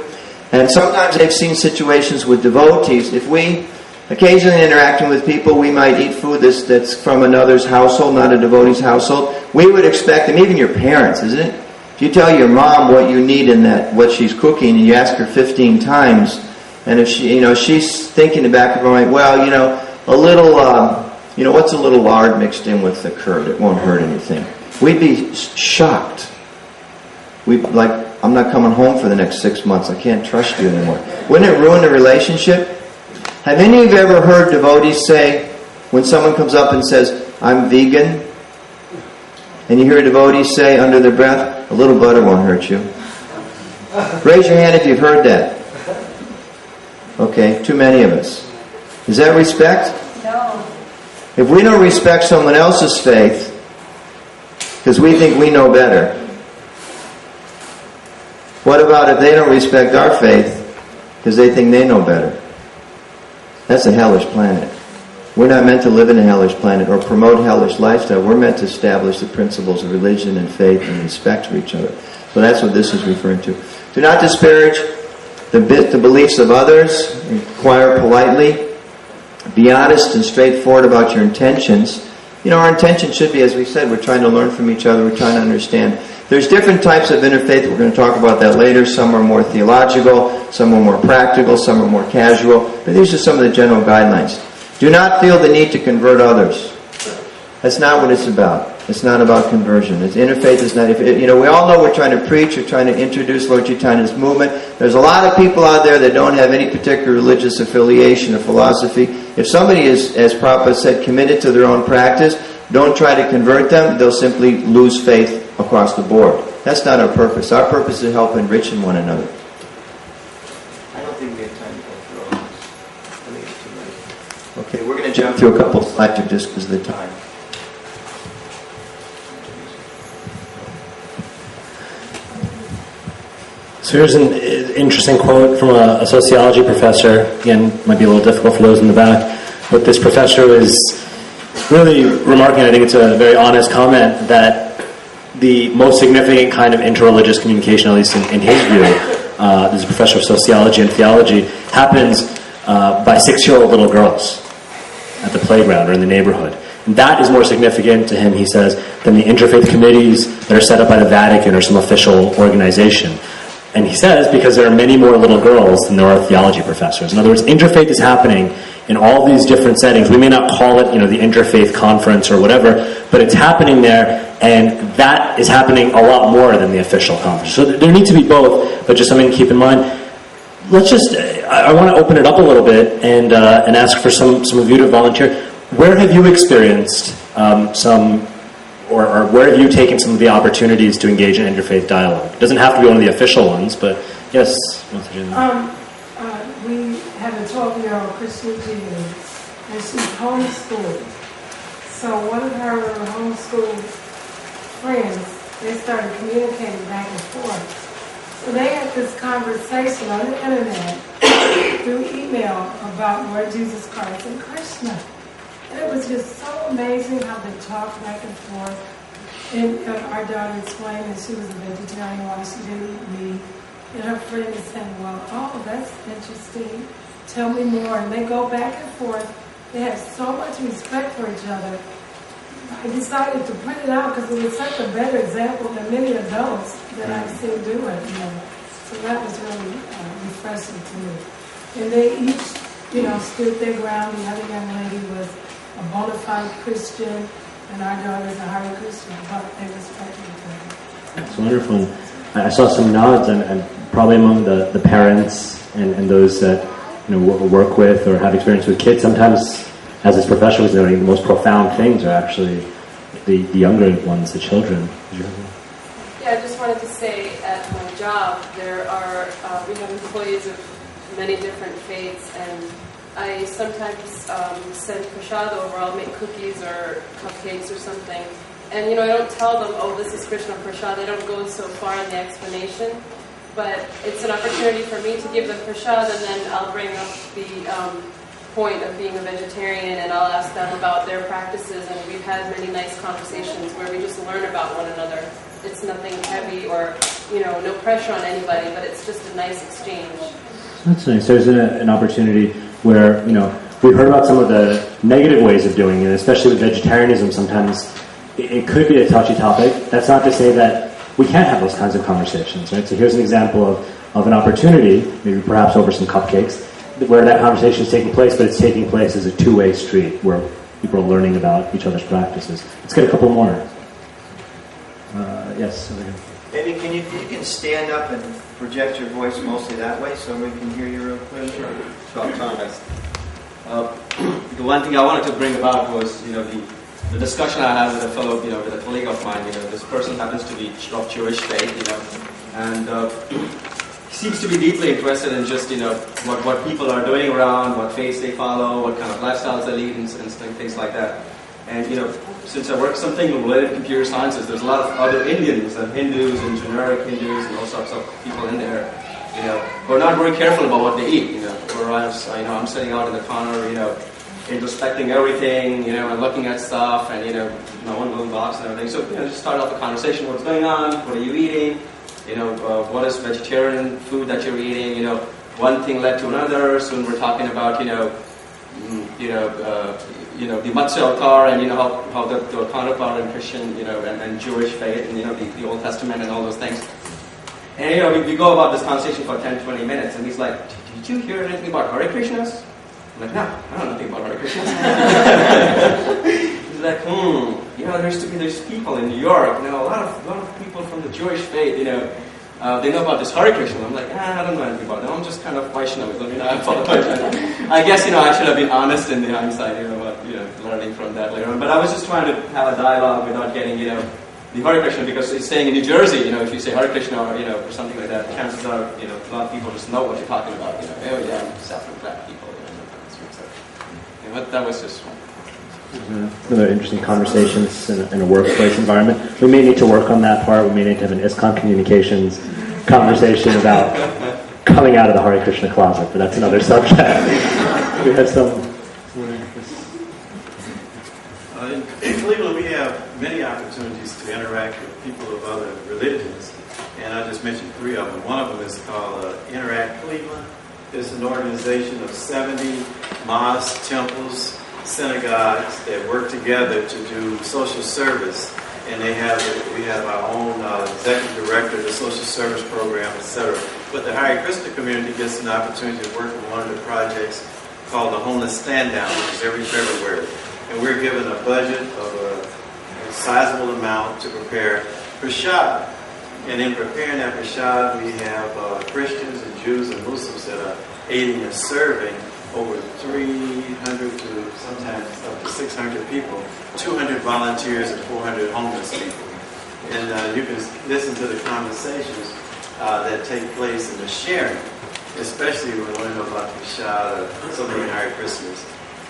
And sometimes I've seen situations with devotees. If we occasionally interacting with people, we might eat food that's from another's household, not a devotee's household. We would expect them, even your parents, isn't it? If you tell your mom what you need in what she's cooking, and you ask her 15 times, and if she's thinking in the back of her mind, well, a little, what's a little lard mixed in with the curd? It won't hurt anything. We'd be shocked. I'm not coming home for the next 6 months. I can't trust you anymore. Wouldn't it ruin the relationship? Have any of you ever heard devotees say, when someone comes up and says, I'm vegan, and you hear a devotee say under their breath, a little butter won't hurt you? Raise your hand if you've heard that. Okay, too many of us. Is that respect? No. If we don't respect someone else's faith, because we think we know better, what about if they don't respect our faith because they think they know better? That's a hellish planet. We're not meant to live in a hellish planet or promote hellish lifestyle. We're meant to establish the principles of religion and faith and respect for each other. So that's what this is referring to. Do not disparage the beliefs of others. Inquire politely. Be honest and straightforward about your intentions. You know, our intention should be, as we said, we're trying to learn from each other. We're trying to understand. There's different types of interfaith. We're going to talk about that later. Some are more theological. Some are more practical. Some are more casual. But these are some of the general guidelines. Do not feel the need to convert others. That's not what it's about. It's not about conversion. Interfaith is not. We all know we're trying to preach. We're trying to introduce Lord Chaitanya's movement. There's a lot of people out there that don't have any particular religious affiliation or philosophy. If somebody is, as Prabhupada said, committed to their own practice, don't try to convert them. They'll simply lose faith across the board. That's not our purpose. Our purpose is to help enrich one another. I don't think we have time to go through all this. I think it's too late. Okay, we're going to jump through a couple of slides just because of the time. So here's an interesting quote from a sociology professor. Again, might be a little difficult for those in the back, but this professor is really remarking, I think it's a very honest comment, that the most significant kind of interreligious communication, at least in his view, this is a professor of sociology and theology, happens by 6-year-old little girls at the playground or in the neighborhood. And that is more significant to him, he says, than the interfaith committees that are set up by the Vatican or some official organization. And he says because there are many more little girls than there are theology professors. In other words, interfaith is happening in all these different settings. We may not call it, the interfaith conference or whatever, but it's happening there, and that is happening a lot more than the official conference. So there need to be both, but just something to keep in mind. I want to open it up a little bit and ask for some of you to volunteer. Where have you experienced or where have you taken some of the opportunities to engage in interfaith dialogue? It doesn't have to be one of the official ones, but yes. We have a 12-year-old Christian teenager, and she's homeschooled. So one of her homeschool friends, they started communicating back and forth. So they had this conversation on the internet through email about Lord Jesus Christ and Krishna. And it was just so amazing how they talked back and forth. And our daughter explained that she was a vegetarian while she didn't eat meat. And her friend is saying, that's interesting. Tell me more. And they go back and forth. They have so much respect for each other. I decided to print it out because it was such a better example than many adults that I've seen do it. So that was really refreshing to me. And they each, stood their ground. The other young lady was a bona fide Christian, and our daughter is a Hare Krishna, but they respect each other. That's wonderful. I saw some nods, and probably among the parents and those that work with or have experience with kids. Sometimes, as this professor was noting, the most profound things are actually the younger ones, the children. Yeah, I just wanted to say, at my job, there are we have employees of many different faiths, and I sometimes send prashad over. I'll make cookies or cupcakes or something. And, I don't tell them, this is Krishna prashad. I don't go so far in the explanation. But it's an opportunity for me to give them prashad, and then I'll bring up the point of being a vegetarian, and I'll ask them about their practices. And we've had many nice conversations where we just learn about one another. It's nothing heavy or, no pressure on anybody, but it's just a nice exchange. That's nice. There's an opportunity where, we've heard about some of the negative ways of doing it, especially with vegetarianism. Sometimes it could be a touchy topic. That's not to say that we can't have those kinds of conversations, right? So here's an example of an opportunity, maybe perhaps over some cupcakes, where that conversation is taking place, but it's taking place as a two-way street where people are learning about each other's practices. Let's get a couple more. Yes, over here. Maybe you can stand up and project your voice mostly that way so we can hear you real clear? Sure. So I'll try my best. The one thing I wanted to bring about was, the discussion I had with a fellow, with a colleague of mine. This person happens to be of Jewish faith, and he seems to be deeply interested in just, what people are doing around, what faiths they follow, what kind of lifestyles they lead, and things like that. And since I work something related to computer sciences, there's a lot of other Indians and Hindus and generic Hindus and all sorts of people in there, who are not very careful about what they eat. Whereas I'm sitting out in the corner, introspecting everything, and looking at stuff, and my own little box and everything. So just start off the conversation. What's going on? What are you eating? What is vegetarian food that you're eating? One thing led to another. Soon we're talking about the Matzah altar, and how the counterpart in Christian, and Jewish faith, and the Old Testament and all those things. And we go about this conversation for 10-20 minutes, and he's like, "Did you hear anything about Hare Krishnas?" I'm like, "No, I don't know anything about Hare Krishnas." He's like, there's people in New York, a lot of people from the Jewish faith, they know about this Hare Krishna. I'm like, I don't know anything about it. I'm just kind of Vaishnava. I apologize. I guess, I should have been honest in the hindsight, about, learning from that later on. But I was just trying to have a dialogue without getting, the Hare Krishna, because it's saying in New Jersey, if you say Hare Krishna or, or something like that, chances are, a lot of people just know what you're talking about, oh yeah, I'm self-reflect people, but that was just one. Another interesting conversations in a workplace environment. We may need to work on that part. We may need to have an ISKCON communications conversation about coming out of the Hare Krishna closet, but that's another subject. We have some. In Cleveland, we have many opportunities to interact with people of other religions, and I'll just mention 3 of them. One of them is called Interact Cleveland. It's an organization of 70 mosques, temples, synagogues that work together to do social service, and we have our own executive director of the social service program, etc. But the Hare Krishna community gets an opportunity to work on one of the projects called the Homeless Stand Down, which is every February, and we're given a budget of a sizable amount to prepare prashad. And in preparing that prashad, we have Christians and Jews and Muslims that are aiding and serving over 300 to sometimes up to 600 people, 200 volunteers and 400 homeless people. And you can listen to the conversations that take place in the sharing, especially when we learn about the Prashad or something in Hare Christmas.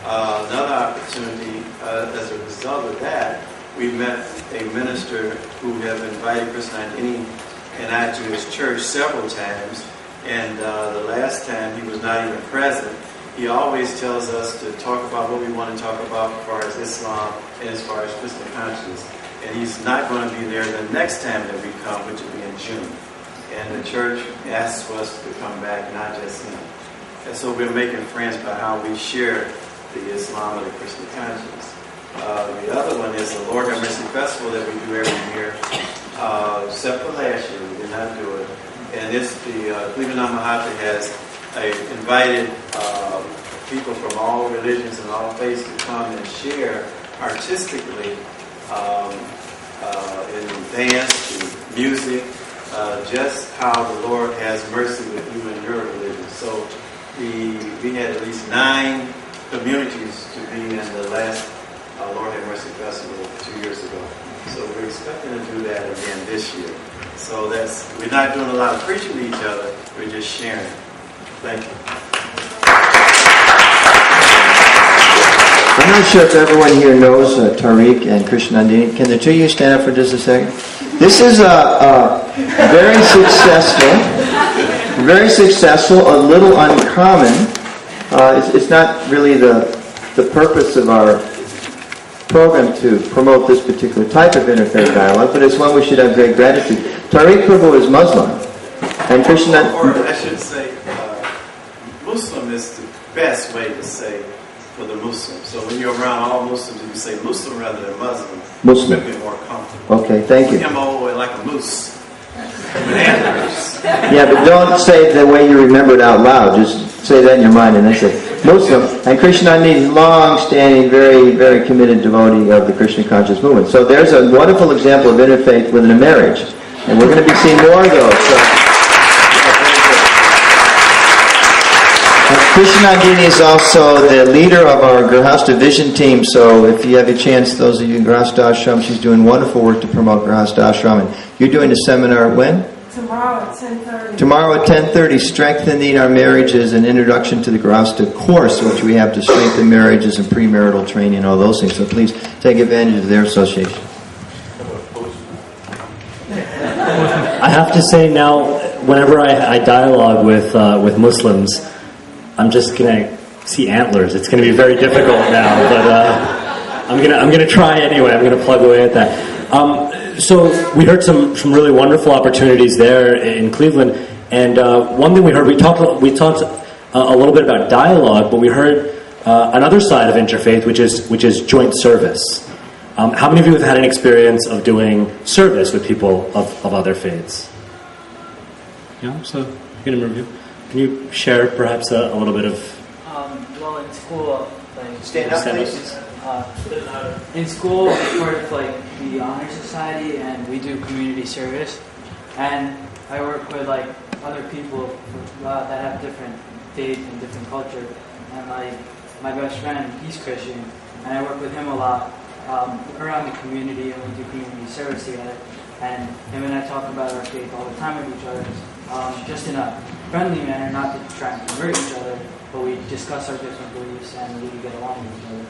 Another opportunity, as a result of that, we met a minister who have invited Krishna and I to his church several times, and the last time he was not even present. He always tells us to talk about what we want to talk about as far as Islam and as far as Krishna consciousness. And he's not going to be there the next time that we come, which will be in June. And the church asks us to come back, not just him. And so we're making friends by how we share the Islam and the Krishna consciousness. The other one is the Lord Have Mercy Festival that we do every year. Except for last year, we did not do it. And this, the Vyenkata Bhatta has invited people from all religions and all faiths to come and share artistically in dance, in music, just how the Lord has mercy with you and your religion. So we had at least 9 communities to be in the last Lord Have Mercy Festival 2 years ago. So we're expecting to do that again this year. So we're not doing a lot of preaching to each other, we're just sharing. Thank you. I'm not sure if everyone here knows Tariq and Krishnandini. Can the 2 of you stand up for just a second? This is very successful, a little uncommon. It's not really the purpose of our program to promote this particular type of interfaith dialogue, but it's one we should have great gratitude. Tariq Prabhu is Muslim, and Krishna. Or I should say, Muslim is the best way to say for the Muslim. So when you're around all Muslims, you say Muslim rather than Muslim. Muslim. You'll be more comfortable. Okay, thank you. M-O like a moose. With antlers. Yeah, but don't say it the way you remember it out loud. Just say that in your mind and then say Muslim. And Krishnandini is long-standing, very, very committed devotee of the Krishna conscious movement. So there's a wonderful example of interfaith within a marriage. And we're going to be seeing more of those. So. Krishnagini is also the leader of our Grihastha Vision team, so if you have a chance, those of you in Grihastha Ashram, she's doing wonderful work to promote Grihastha Ashram. And you're doing a seminar when? Tomorrow at 10:30. Tomorrow at 10:30, Strengthening Our Marriages, an introduction to the Grihastha course, which we have to strengthen marriages and premarital training and all those things. So please take advantage of their association. I have to say now, whenever I dialogue with Muslims, I'm just gonna see antlers. It's gonna be very difficult now, but I'm gonna try anyway. I'm gonna plug away at that. So we heard some really wonderful opportunities there in Cleveland, and one thing we heard, we talked a little bit about dialogue, but we heard another side of interfaith, which is joint service. How many of you have had an experience of doing service with people of other faiths? Yeah, so you can review. Can you share perhaps a little bit of? Well, in school, like stand up, please. In school, we're part of like the Honor Society, and we do community service. And I work with like other people that have different faith and different culture. And like my best friend, he's Christian, and I work with him a lot around the community, and we do community service together. And him and I talk about our faith all the time with each other, just in a friendly manner, not to try and convert each other, but we discuss our different beliefs and we get along with each other.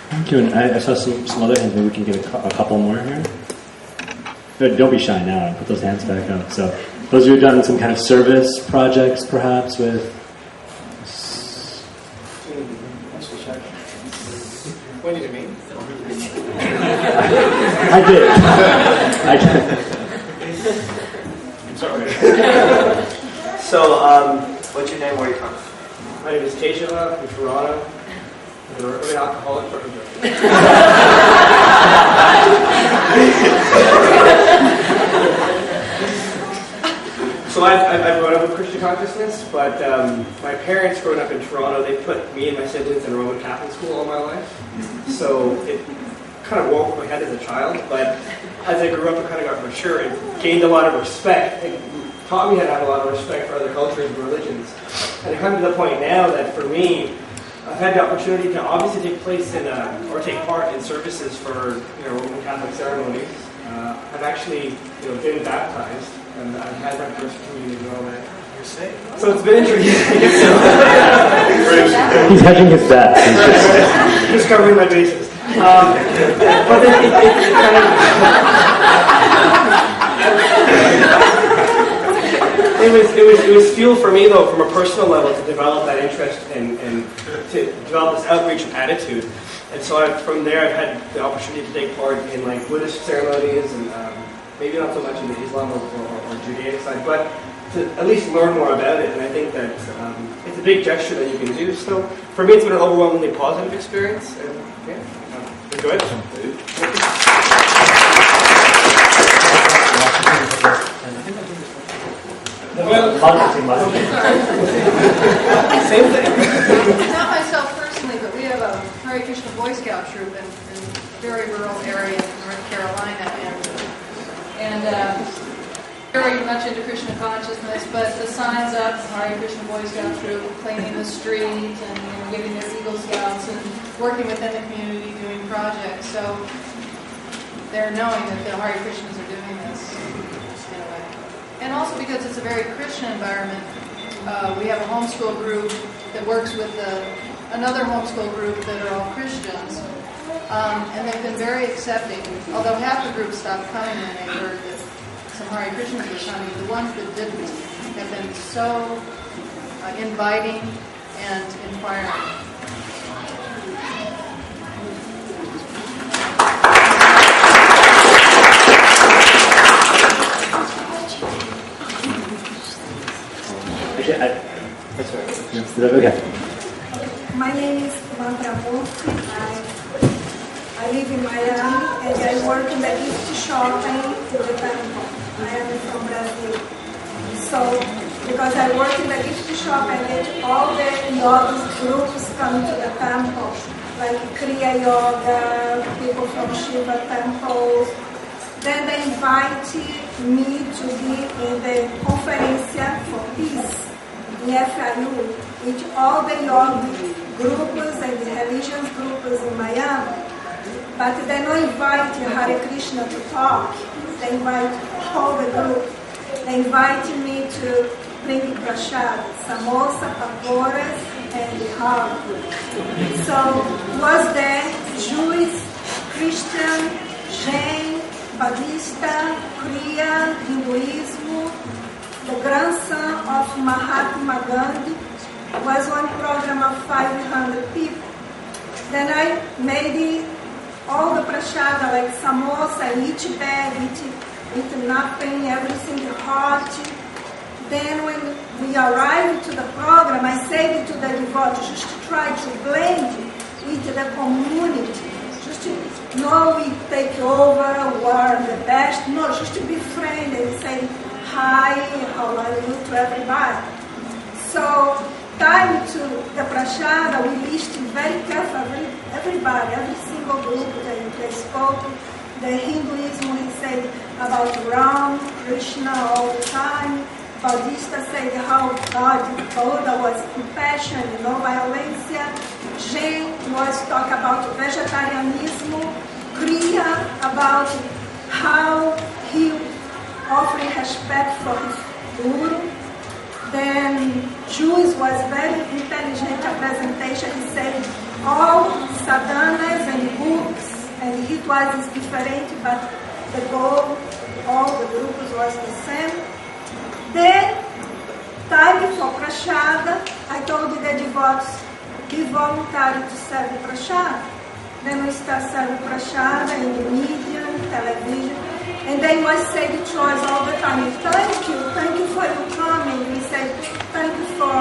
Thank you. And I saw some other hands. Maybe we can get a couple more here. Don't be shy now. Put those hands back up. So those of you who have done some kind of service projects, perhaps with. When did you meet? I did. I'm sorry. So, what's your name? Where are you from? My name is Tejava. I'm from Toronto. I'm an alcoholic from So I grew up with Christian consciousness, but my parents growing up in Toronto, they put me and my siblings in a Roman Catholic school all my life. So it kind of woke my head as a child, but as I grew up, I kind of got mature and gained a lot of respect. It taught me how to have a lot of respect for other cultures and religions. And it come to the point now that for me, I've had the opportunity to obviously take place in or take part in services for Roman Catholic ceremonies. I've actually been baptized, and I've had my first communion and all that. You're safe. So it's been interesting. He's hedging his bets. Just covering my bases. But it was fuel for me though, from a personal level, to develop that interest and to develop this outreach attitude. And so from there, I've had the opportunity to take part in like Buddhist ceremonies and maybe not so much in the Islam or Judaic side, but to at least learn more about it. And I think that it's a big gesture that you can do. So for me, it's been an overwhelmingly positive experience. And yeah, enjoy it. Same thing. Not myself personally, but we have a Hare Krishna Boy Scout troop in a very rural area in North Carolina, and very much into Krishna consciousness. But the signs up, Hare Krishna Boy Scout troop, cleaning the street, and giving us Eagle Scouts, and working within the community doing projects. So they're knowing that the Hare Krishnas are doing this in a way. And also because it's a very Christian environment, we have a homeschool group that works with another homeschool group that are all Christians. And they've been very accepting, although half the group stopped coming when they heard that some Hare Krishnas were coming. The ones that didn't have been so inviting and inspiring. Okay. My name is Mantra Murthy. I live in Miami and I work in the gift shop and in the temple. I am from Brazil. So, because I work in the gift shop, I get all the yoga groups come to the temple. like Kriya Yoga, people from Shiva temples. Then they invited me to be in the Conferência for Peace in FIU, with all the yoga groups and the religious groups in Miami. But they don't invite Hare Krishna to talk. They invite all the group. They invited me to bring prasad, samosa, pakoras, and halwa. So was there Jewish, Christian, Jain, Buddhista, Kriya, Hinduism. The grandson of Mahatma Gandhi was one program of 500 people. Then I made all the prasada, like samosa, each bag, eat nothing, everything hot. Then when we arrived to the program, I said to the devotees, just to try to blend with the community. Just to know we take over, we're the best. No, just to be friendly and say hi, how are you to everybody. So, time to the prasada, we listed very carefully everybody, every single group that they spoke. The Hinduism, he said about Ram, Krishna all the time. Buddhista said how God, Buddha was compassion, no violence. Jain was talk about vegetarianism. Kriya about how he offering respect for his guru. Then Jews was very intelligent presentation. He said all sadhanas and books and rituals is different, but the goal, all the groups was the same. Then, time for prashada, I told the devotees, be voluntary to serve prashada. Then we start serving prashada in the media, television, and they must say the choice all the time. Thank you for your coming. We say, thank you for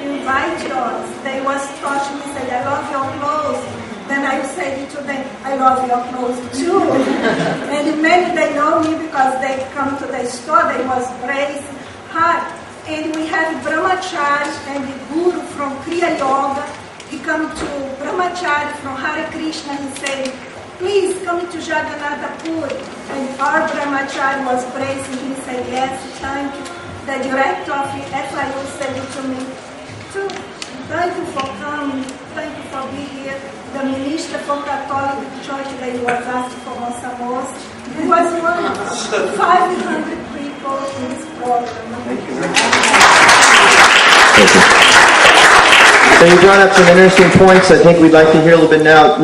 inviting us. They was touching me, say, I love your clothes. Then I said to them, I love your clothes too. And many they know me because they come to the store, they was praised hard. And we have Brahmachari and the guru from Kriya Yoga. He come to Brahmachari from Hare Krishna. He said, please come to Jagannatha Puri. And our Brahmachari was praising. He said, yes, thank you. The director of the FIU said to me, too, thank you for coming. Thank you for being here. The minister from Catholic Church that was asked for Monsamos. It was one of 500 people in this program. Thank you very much. So you brought up some interesting points I think we'd like to hear a little bit now.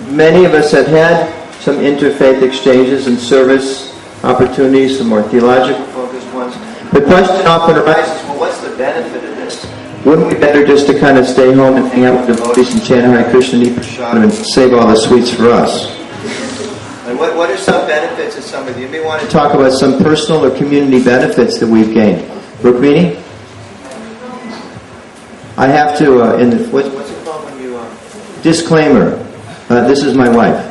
Many of us have had some interfaith exchanges and service opportunities, some more theological focused ones. The question often arises, well, what's the benefit of this? Wouldn't we better just to kind of stay home and hang out with devotees and chant Hare Krishna and eat prasadam and save all the sweets for us? And what are some benefits of some of you? You may want to talk about some personal or community benefits that we've gained. Rukmini? I have to, what's it called when you, disclaimer, this is my wife.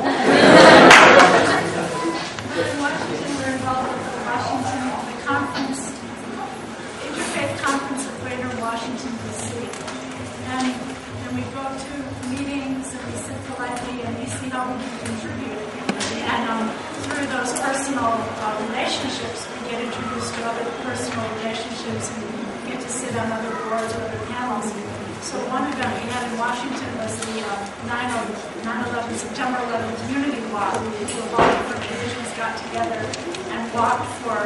September 11th Unity Walk, where all different religions got together and walked for,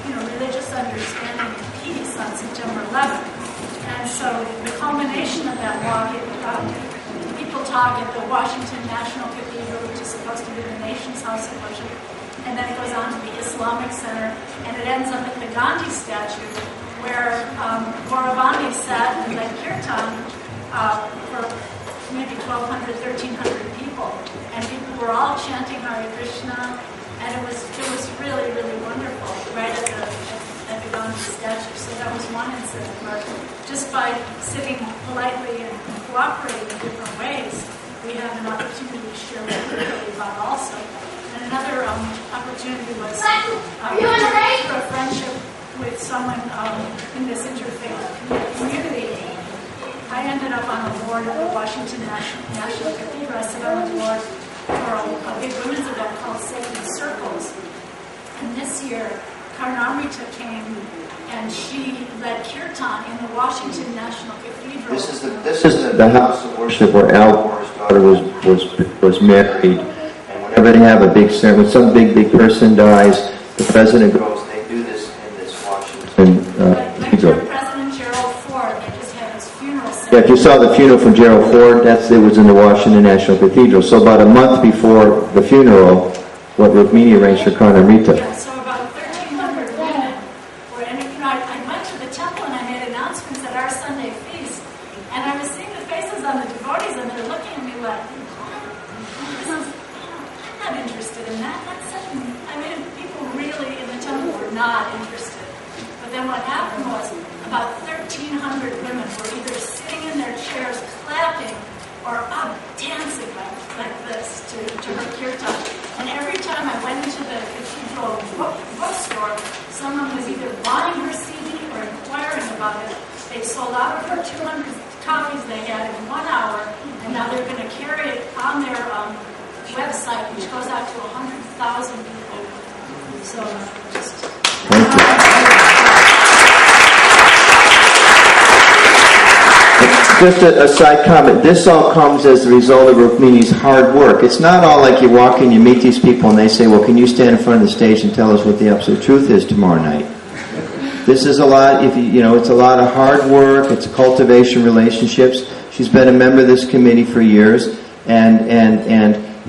religious understanding and peace on September 11th. And so the culmination of that walk, people talk at the Washington National Cathedral, which is supposed to be the nation's house of worship, and then it goes on to the Islamic Center, and it ends up at the Gandhi statue, where Gauravani sat and led kirtan for maybe 1,200, 1,300 people, and people were all chanting Hare Krishna, and it was really, really wonderful right at the Gandhi statue. So that was one incident where just by sitting politely and cooperating in different ways, we had an opportunity to share what we really about also. And another opportunity was for a friendship with someone in this interfaith community. I I ended up on the board of the Washington National Cathedral. I sit on the board for a big women's event called Sacred Circles. And this year, Karnamrita came and she led kirtan in the Washington National Cathedral. This is the house of worship where Al Gore's daughter was married. And whenever they have a big ceremony, when some big person dies, the president goes. They do this in this Washington cathedral. President Gerald Ford, they just had his funeral. Yeah, if you saw the funeral from Gerald Ford, it was in the Washington National Cathedral. So about a month before the funeral, what Rukmini arranged for Karnamrita. Yeah, so about 1,300 women were, and I went to the temple and I made announcements at our Sunday feast, and I was seeing the faces on the devotees, and they're looking at me like, I'm not interested in that. People really in the temple were not interested. But then what happened was about 1,300 women were either sitting in their chairs clapping or up dancing like this to her kirtan. And every time I went into the cathedral bookstore, someone was either buying her CD or inquiring about it. They sold out of her 200 copies they had in 1 hour, and now they're going to carry it on their website, which goes out to 100,000 people. So just... Just a side comment. This all comes as a result of Rukmini's hard work. It's not all like you walk in, you meet these people, and they say, well, can you stand in front of the stage and tell us what the absolute truth is tomorrow night? This is a lot, it's a lot of hard work. It's cultivation relationships. She's been a member of this committee for years and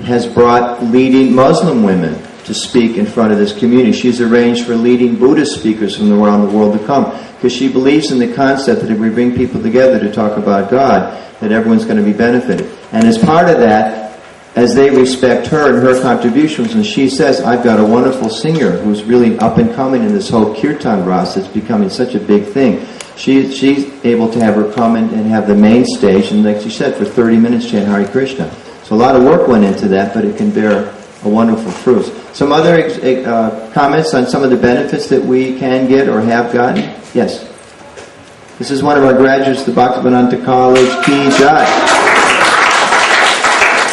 has brought leading Muslim women to speak in front of this community. She's arranged for leading Buddhist speakers from around the world to come, because she believes in the concept that if we bring people together to talk about God, that everyone's going to be benefited. And as part of that, as they respect her and her contributions, and she says, I've got a wonderful singer who's really up and coming in this whole kirtan ras that's becoming such a big thing. She's able to have her come and have the main stage, and like she said, for 30 minutes chant Hare Krishna. So a lot of work went into that, but it can bear a wonderful fruit. Some other comments on some of the benefits that we can get or have gotten? Yes. This is one of our graduates, the Bhaktivedanta College, Key Jai.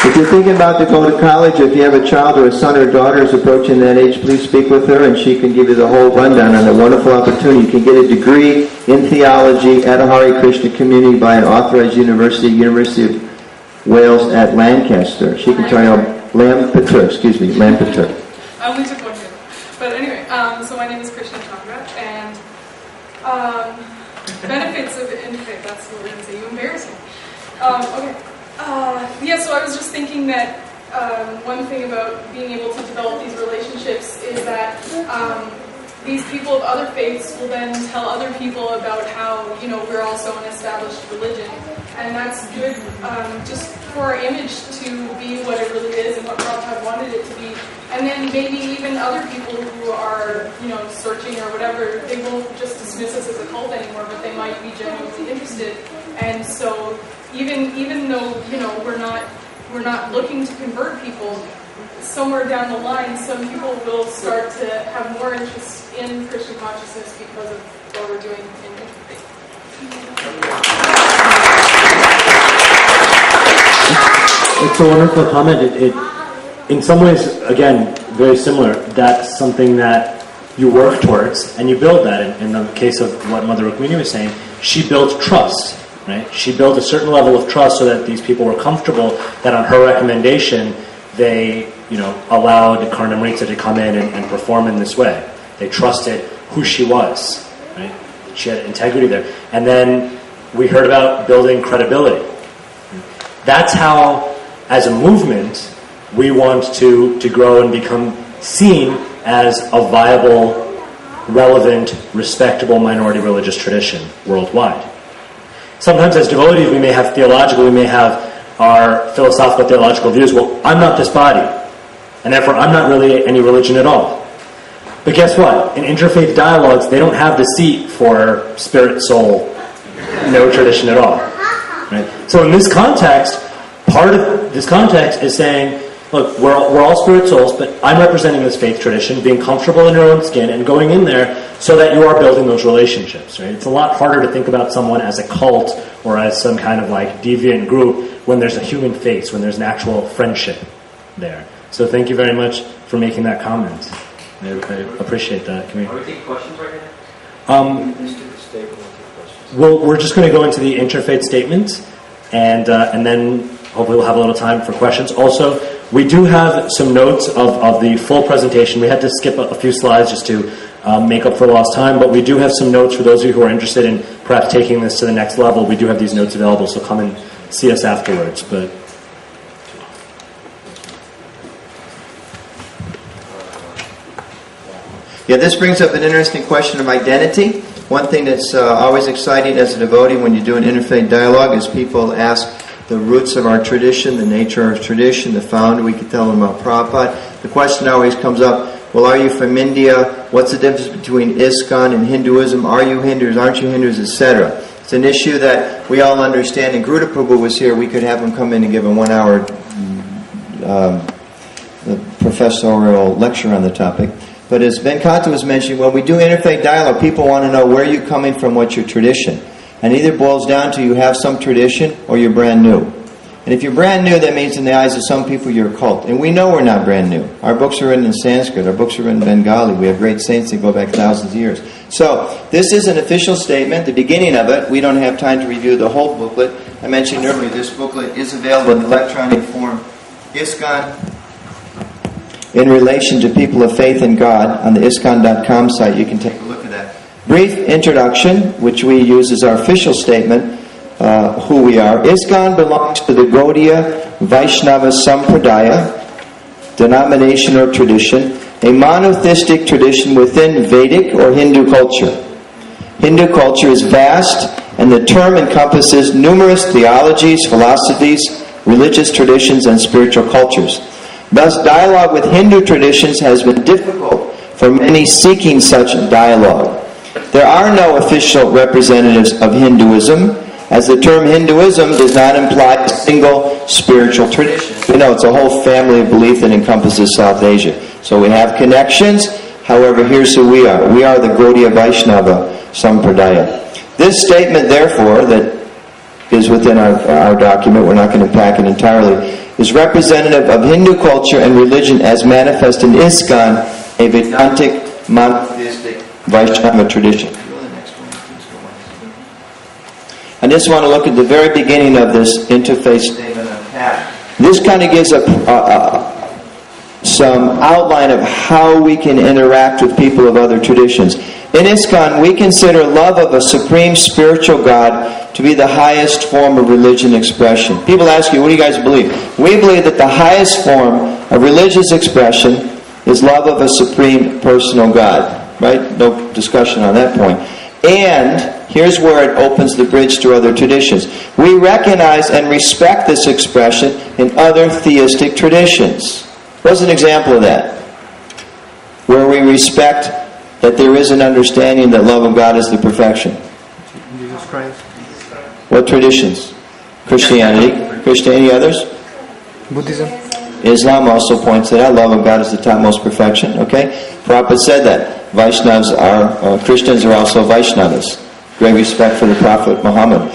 If you're thinking about to go to college, if you have a child or a son or daughter who's approaching that age, please speak with her and she can give you the whole rundown on the wonderful opportunity. You can get a degree in theology at a Hare Krishna community by an authorized university, University of Wales at Lancaster. She can tell you Lampeter. I only took 1 year. But anyway, so my name is Krishna Chandra, and benefits of Interfaith, that's what we're going to say. You embarrass me. Okay. So I was just thinking that one thing about being able to develop these relationships is that these people of other faiths will then tell other people about how, we're also an established religion. And that's good just for our image to be what it really is and what Prabhupada wanted it to be. And then maybe even other people who are, searching or whatever, they won't just dismiss us as a cult anymore, but they might be genuinely interested. And so even though, we're not looking to convert people, somewhere down the line, some people will start to have more interest in Christian consciousness because of what we're doing in Interfaith. It's a wonderful comment. It in some ways, again, very similar. That's something that you work towards, and you build that. In the case of what Mother Rukmini was saying, she built trust, right? She built a certain level of trust so that these people were comfortable that on her recommendation, they, allowed Karnamrita to come in and perform in this way. They trusted who she was, right? She had integrity there. And then we heard about building credibility. That's how, as a movement, we want to grow and become seen as a viable, relevant, respectable minority religious tradition worldwide. Sometimes as devotees we may have our philosophical theological views. Well, I'm not this body, and therefore I'm not really any religion at all. But guess what? In interfaith dialogues, they don't have the seat for spirit, soul, no tradition at all. Right? So in this context, part of this context is saying, look, we're all spirit souls, but I'm representing this faith tradition, being comfortable in your own skin and going in there so that you are building those relationships. Right? It's a lot harder to think about someone as a cult or as some kind of like deviant group when there's a human face, when there's an actual friendship there. So thank you very much for making that comment. I appreciate that. Can we? Are we taking questions right now? We're just going to go into the interfaith statements, and then hopefully we'll have a little time for questions. Also, we do have some notes of the full presentation. We had to skip a few slides just to make up for lost time, but we do have some notes for those of you who are interested in perhaps taking this to the next level. We do have these notes available, so come and see us afterwards. But yeah, this brings up an interesting question of identity. One thing that's always exciting as a devotee when you do an interfaith dialogue is people ask the roots of our tradition, the nature of our tradition, the founder. We can tell them about Prabhupada. The question always comes up, well, are you from India? What's the difference between ISKCON and Hinduism? Are you Hindus? Aren't you Hindus? Etc. It's an issue that we all understand. And Gruda Prabhu was here. We could have him come in and give a 1 hour professorial lecture on the topic. But as Vyenkata was mentioning, when we do interfaith dialogue, people want to know where you're coming from, what's your tradition. And it either boils down to you have some tradition or you're brand new. And if you're brand new, that means in the eyes of some people you're a cult. And we know we're not brand new. Our books are written in Sanskrit. Our books are written in Bengali. We have great saints that go back thousands of years. So this is an official statement, the beginning of it. We don't have time to review the whole booklet. I mentioned earlier this booklet is available in electronic form. ISKCON, in relation to people of faith in God, on the ISKCON.com site. You can take a look at that. Brief introduction, which we use as our official statement, who we are. ISKCON belongs to the Gaudiya Vaisnava Sampradaya, denomination or tradition, a monotheistic tradition within Vedic or Hindu culture. Hindu culture is vast, and the term encompasses numerous theologies, philosophies, religious traditions, and spiritual cultures. Thus, dialogue with Hindu traditions has been difficult for many seeking such dialogue. There are no official representatives of Hinduism, as the term Hinduism does not imply a single spiritual tradition. You know, it's a whole family of belief that encompasses South Asia. So we have connections. However, here's who we are. We are the Gaudiya Vaisnava Sampradaya. This statement, therefore, that is within our document, we're not going to pack it entirely, is representative of Hindu culture and religion as manifest in ISKCON, a Vedantic monotheistic Vaishnava tradition. I just want to look at the very beginning of this interfaith statement on path. This kind of gives some outline of how we can interact with people of other traditions. In ISKCON, we consider love of a supreme spiritual God to be the highest form of religion expression. People ask you, what do you guys believe? We believe that the highest form of religious expression is love of a supreme personal God. Right? No discussion on that point. And here's where it opens the bridge to other traditions. We recognize and respect this expression in other theistic traditions. What's an example of that? Where we respect that there is an understanding that love of God is the perfection. Jesus Christ. What traditions? Christianity. Any others? Buddhism. Islam also points that out. Love of God is the topmost perfection. Okay? Prabhupada said that. Vaishnavas are, Christians are also Vaishnavas. Great respect for the Prophet Muhammad.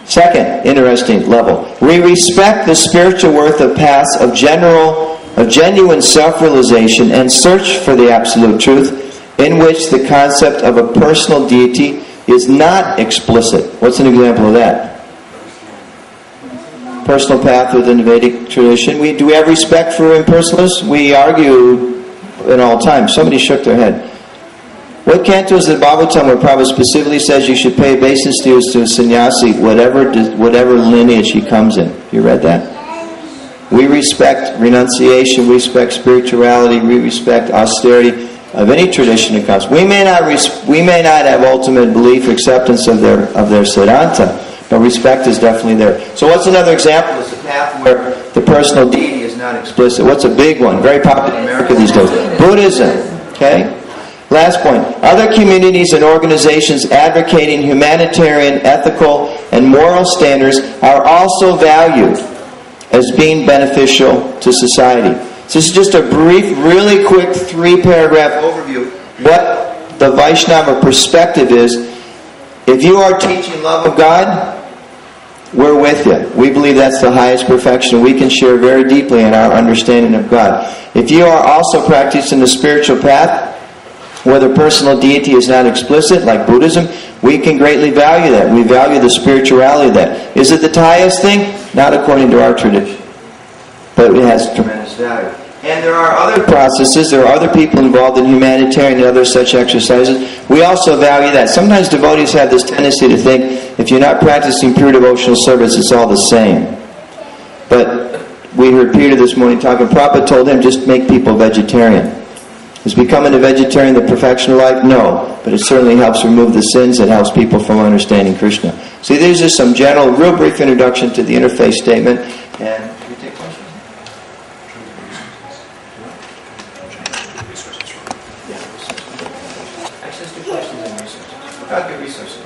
Second, interesting level. We respect the spiritual worth of paths of genuine self-realization and search for the absolute truth, in which the concept of a personal deity is not explicit. What's an example of that? Personal path within the Vedic tradition. Do we have respect for impersonalists? We argue in all times. Somebody shook their head. What canto is the Bhagavatam where Prabhupada specifically says you should pay obeisance to a sannyasi, whatever lineage he comes in? You read that? We respect renunciation, we respect spirituality, we respect austerity of any tradition it comes. We may not have ultimate belief or acceptance of their Siddhanta, but respect is definitely there. So what's another example? It's a path where the personal deity is not explicit. What's a big one? Very popular in America these days. Buddhism. Okay? Last point. Other communities and organizations advocating humanitarian, ethical, and moral standards are also valued as being beneficial to society. So this is just a brief, really quick 3-paragraph overview. What the Vaishnava perspective is, if you are teaching love of God, we're with you. We believe that's the highest perfection. We can share very deeply in our understanding of God. If you are also practicing the spiritual path, where the personal deity is not explicit, like Buddhism, we can greatly value that. We value the spirituality of that. Is it the highest thing? Not according to our tradition. But it has tremendous value. And there are other processes, there are other people involved in humanitarian and other such exercises. We also value that. Sometimes devotees have this tendency to think, if you're not practicing pure devotional service, it's all the same. But we heard Peter this morning talking, Prabhupada told him, just make people vegetarian. Is becoming a vegetarian the perfection of life? No. But it certainly helps remove the sins. It helps people from understanding Krishna. See, these are some general, real brief introduction to the interfaith statement. And can we take questions? Access to questions and resources. What about good resources?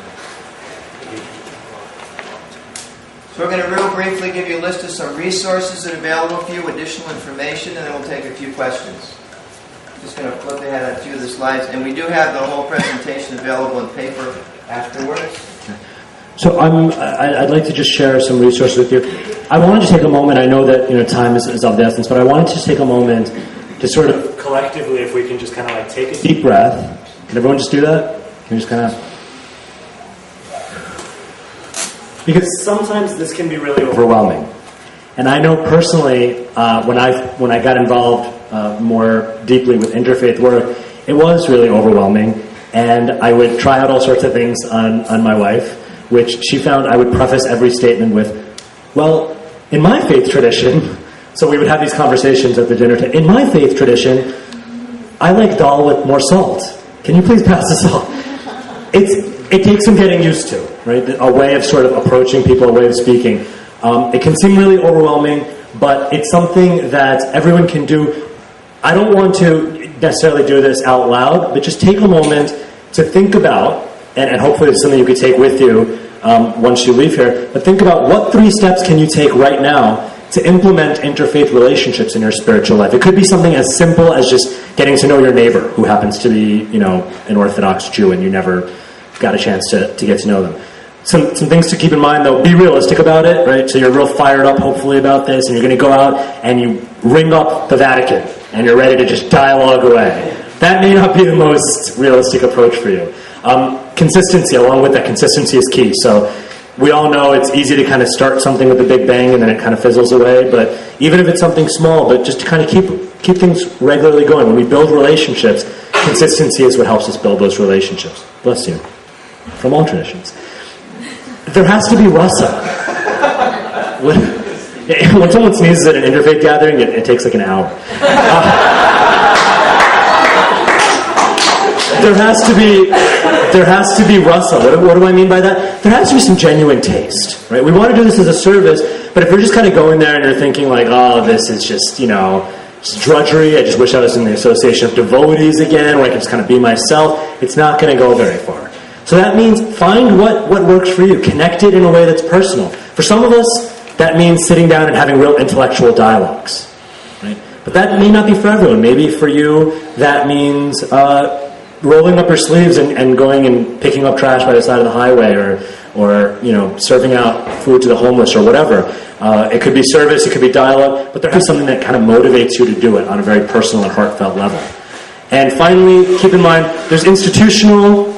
So we're going to real briefly give you a list of some resources that are available for you, additional information, and then we'll take a few questions. Just going to flip ahead on a few of the slides, and we do have the whole presentation available in paper afterwards. So I'd like to just share some resources with you. I wanted to take a moment. I know that time is of the essence, but I wanted to just take a moment to sort of collectively, if we can just kind of like take a deep breath. Can everyone just do that? Can we just kind of? Because sometimes this can be really overwhelming, and I know personally when I got involved more deeply with interfaith work, it was really overwhelming, and I would try out all sorts of things on my wife, which she found I would preface every statement with, well, in my faith tradition, so we would have these conversations at the dinner table, in my faith tradition, I like dal with more salt. Can you please pass the salt? It takes some getting used to, right? A way of sort of approaching people, a way of speaking. It can seem really overwhelming, but it's something that everyone can do. I don't want to necessarily do this out loud, but just take a moment to think about, and hopefully it's something you could take with you once you leave here, but think about what 3 steps can you take right now to implement interfaith relationships in your spiritual life. It could be something as simple as just getting to know your neighbor who happens to be, an Orthodox Jew and you never got a chance to get to know them. Some things to keep in mind, though. Be realistic about it, right? So you're real fired up, hopefully, about this, and you're going to go out and you ring up the Vatican, and you're ready to just dialogue away. That may not be the most realistic approach for you. Consistency, along with that, consistency is key. So we all know it's easy to kind of start something with a big bang and then it kind of fizzles away, but even if it's something small, but just to kind of keep things regularly going. When we build relationships, consistency is what helps us build those relationships. Bless you. From all traditions. There has to be rasa. When someone sneezes at an interfaith gathering, it takes like an hour. There has to be rasa. What do I mean by that? There has to be some genuine taste, right? We want to do this as a service, but if you're just kind of going there and you're thinking like, oh, this is just, just drudgery, I just wish I was in the association of devotees again, where I can just kind of be myself, it's not going to go very far. So that means find what works for you. Connect it in a way that's personal. For some of us, that means sitting down and having real intellectual dialogues, right? But that may not be for everyone. Maybe for you, that means rolling up your sleeves and going and picking up trash by the side of the highway, or serving out food to the homeless, or whatever. It could be service, it could be dialogue, but there has to be something that kind of motivates you to do it on a very personal and heartfelt level. And finally, keep in mind, there's institutional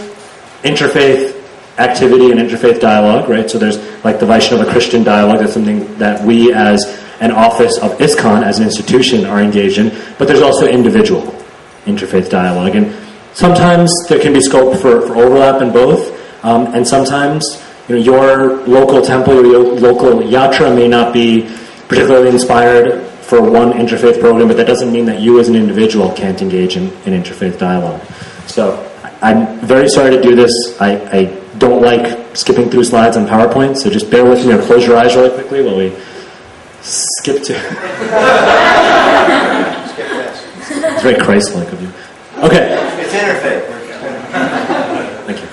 interfaith activity and interfaith dialogue, right? So there's like the Vaisnava Christian dialogue. That's something that we as an office of ISKCON, as an institution, are engaged in. But there's also individual interfaith dialogue. And sometimes there can be scope for overlap in both. And sometimes your local temple or your local yatra may not be particularly inspired for one interfaith program, but that doesn't mean that you as an individual can't engage in interfaith dialogue. So I'm very sorry to do this. I don't like skipping through slides on PowerPoint, so just bear with me or close your eyes really quickly while we skip to... It's very Christ-like of you. Okay. It's interfaith. Thank you.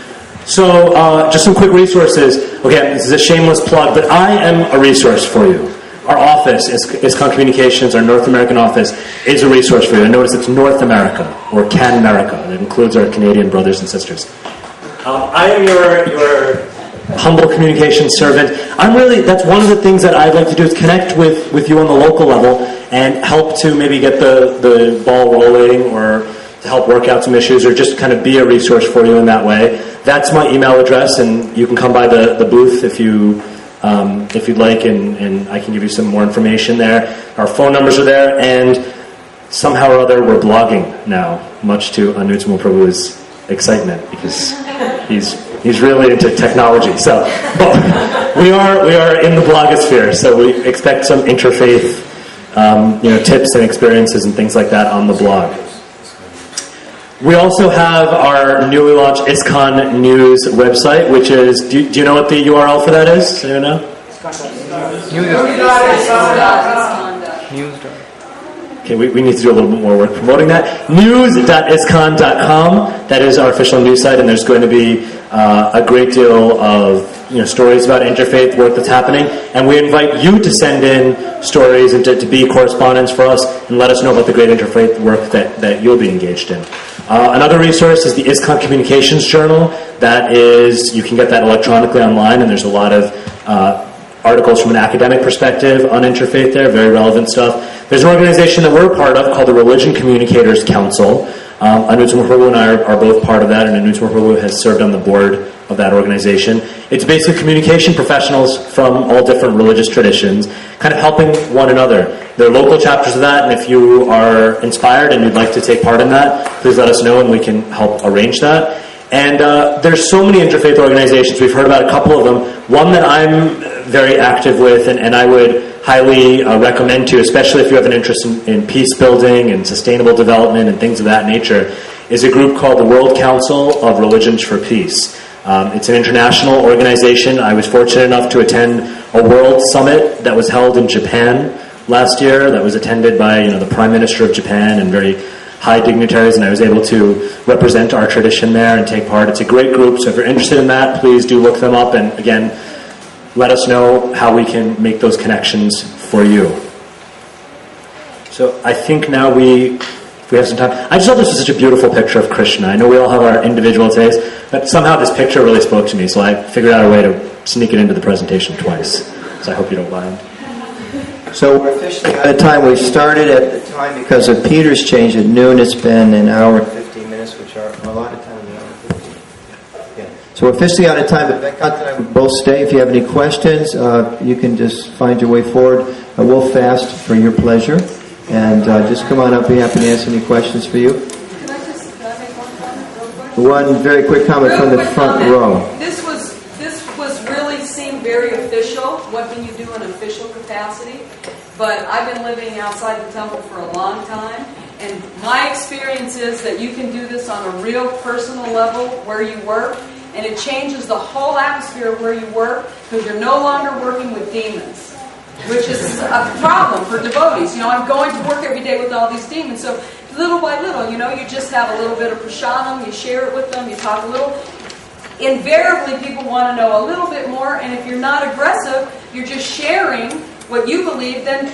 So, just some quick resources. Okay, this is a shameless plug, but I am a resource for you. Our office, ISKCON Communications, our North American office, is a resource for you. And notice it's North America, or Can America. That includes our Canadian brothers and sisters. I am your humble communication servant. That's one of the things that I'd like to do is connect with you on the local level and help to maybe get the ball rolling or to help work out some issues or just kind of be a resource for you in that way. That's my email address, and you can come by the booth if you'd like, and I can give you some more information there. Our phone numbers are there, and somehow or other we're blogging now, much to Annutama Prabhu's excitement, because he's really into technology. So, but we are in the blogosphere, so we expect some interfaith tips and experiences and things like that on the blog. We also have our newly launched ISKCON News website, which is, do you know what the URL for that is? Does anyone know? Okay, we need to do a little bit more work promoting that. News.iscon.com. That is our official news site, and there's going to be a great deal of stories about interfaith work that's happening. And we invite you to send in stories and to be correspondents for us and let us know about the great interfaith work that you'll be engaged in. Another resource is the ISKCON Communications Journal. That is, you can get that electronically online, and there's a lot of articles from an academic perspective on interfaith there, very relevant stuff. There's an organization that we're a part of called the Religion Communicators Council. Annutama Prabhu and I are both part of that, and Annutama Prabhu has served on the board of that organization. It's basically communication professionals from all different religious traditions, kind of helping one another. There are local chapters of that, and if you are inspired and you'd like to take part in that, please let us know and we can help arrange that. And there's so many interfaith organizations. We've heard about a couple of them. One that I'm very active with and I would highly recommend to, especially if you have an interest in peace building and sustainable development and things of that nature, is a group called the World Council of Religions for Peace. It's an international organization. I was fortunate enough to attend a world summit that was held in Japan last year that was attended by the Prime Minister of Japan and very high dignitaries, and I was able to represent our tradition there and take part. It's a great group, so if you're interested in that, please do look them up, and again, let us know how we can make those connections for you. So I think now if we have some time. I just thought this was such a beautiful picture of Krishna. I know we all have our individual tastes, but somehow this picture really spoke to me, so I figured out a way to sneak it into the presentation twice. So I hope you don't mind. So we're officially out of time. We started at the time because of Peter's change at noon. It's been an hour and 15 minutes, which are a lot of time. An hour and 15. Yeah. So we're officially out of time, but Vyenkata and I will both stay. If you have any questions, you can just find your way forward. We'll fast for your pleasure. And just come on up. Be happy to answer any questions for you. Can I make one comment real quick? One very quick comment from the front row. This was really seemed very official. What can you do in official capacity? But I've been living outside the temple for a long time, and my experience is that you can do this on a real personal level where you work, and it changes the whole atmosphere where you work because you're no longer working with demons, which is a problem for devotees. I'm going to work every day with all these demons, so little by little, you just have a little bit of prasadam, you share it with them, you talk a little. Invariably, people want to know a little bit more, and if you're not aggressive, you're just sharing what you believe, then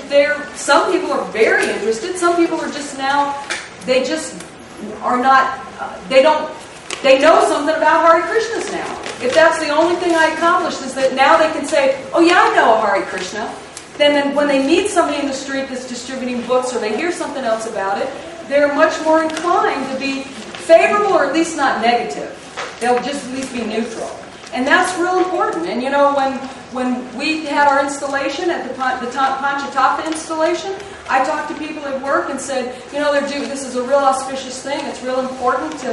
some people are very interested, some people are just they know something about Hare Krishnas now. If that's the only thing I accomplished is that now they can say, oh yeah, I know a Hare Krishna. Then when they meet somebody in the street that's distributing books or they hear something else about it, they're much more inclined to be favorable or at least not negative. They'll just at least be neutral. And that's real important. And when we had our installation at the Panchatattva installation, I talked to people at work and said, this is a real auspicious thing. It's real important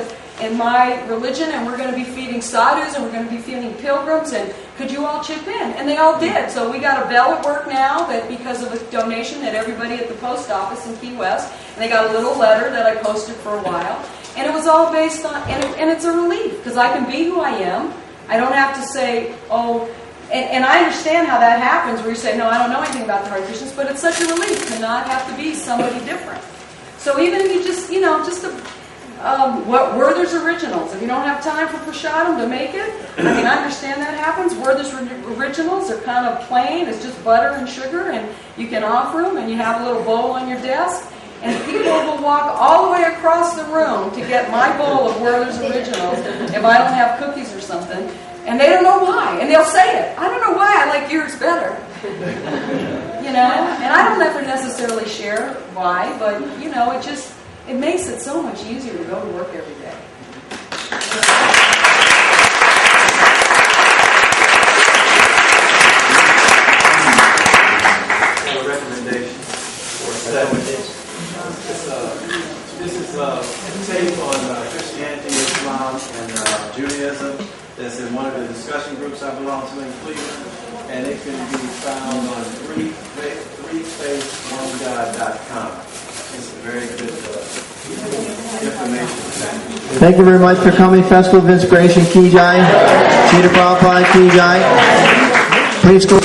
in my religion, and we're going to be feeding sadhus, and we're going to be feeding pilgrims, and could you all chip in? And they all did. So we got a bell at work now that because of a donation that everybody at the post office in Key West, and they got a little letter that I posted for a while, and it was all based on, and it's a relief, because I can be who I am. I don't have to say, and I understand how that happens, where you say, no, I don't know anything about the Hare Krishnas, but it's such a relief to not have to be somebody different. So even if you just, Werther's Originals, if you don't have time for prasadam to make it, I understand that happens. Werther's Originals are kind of plain, it's just butter and sugar, and you can offer them, and you have a little bowl on your desk, and people will walk all the way across the room to get my bowl of Werther's Originals if I don't have cookies or something. And they don't know why. And they'll say it. I don't know why I like yours better. You know? And I don't never necessarily share why, but, you know, it makes it so much easier to go to work every day. A recommendation for study. This is a take on Christianity, Islam, and Judaism. That's in one of the discussion groups I belong to in Cleveland, and it can be found on threefaithonegod.com. It's a very good information. Thank you very much for coming. Festival of Inspiration, Ki Jai. Srila Prabhupada, Ki Jai. Please go.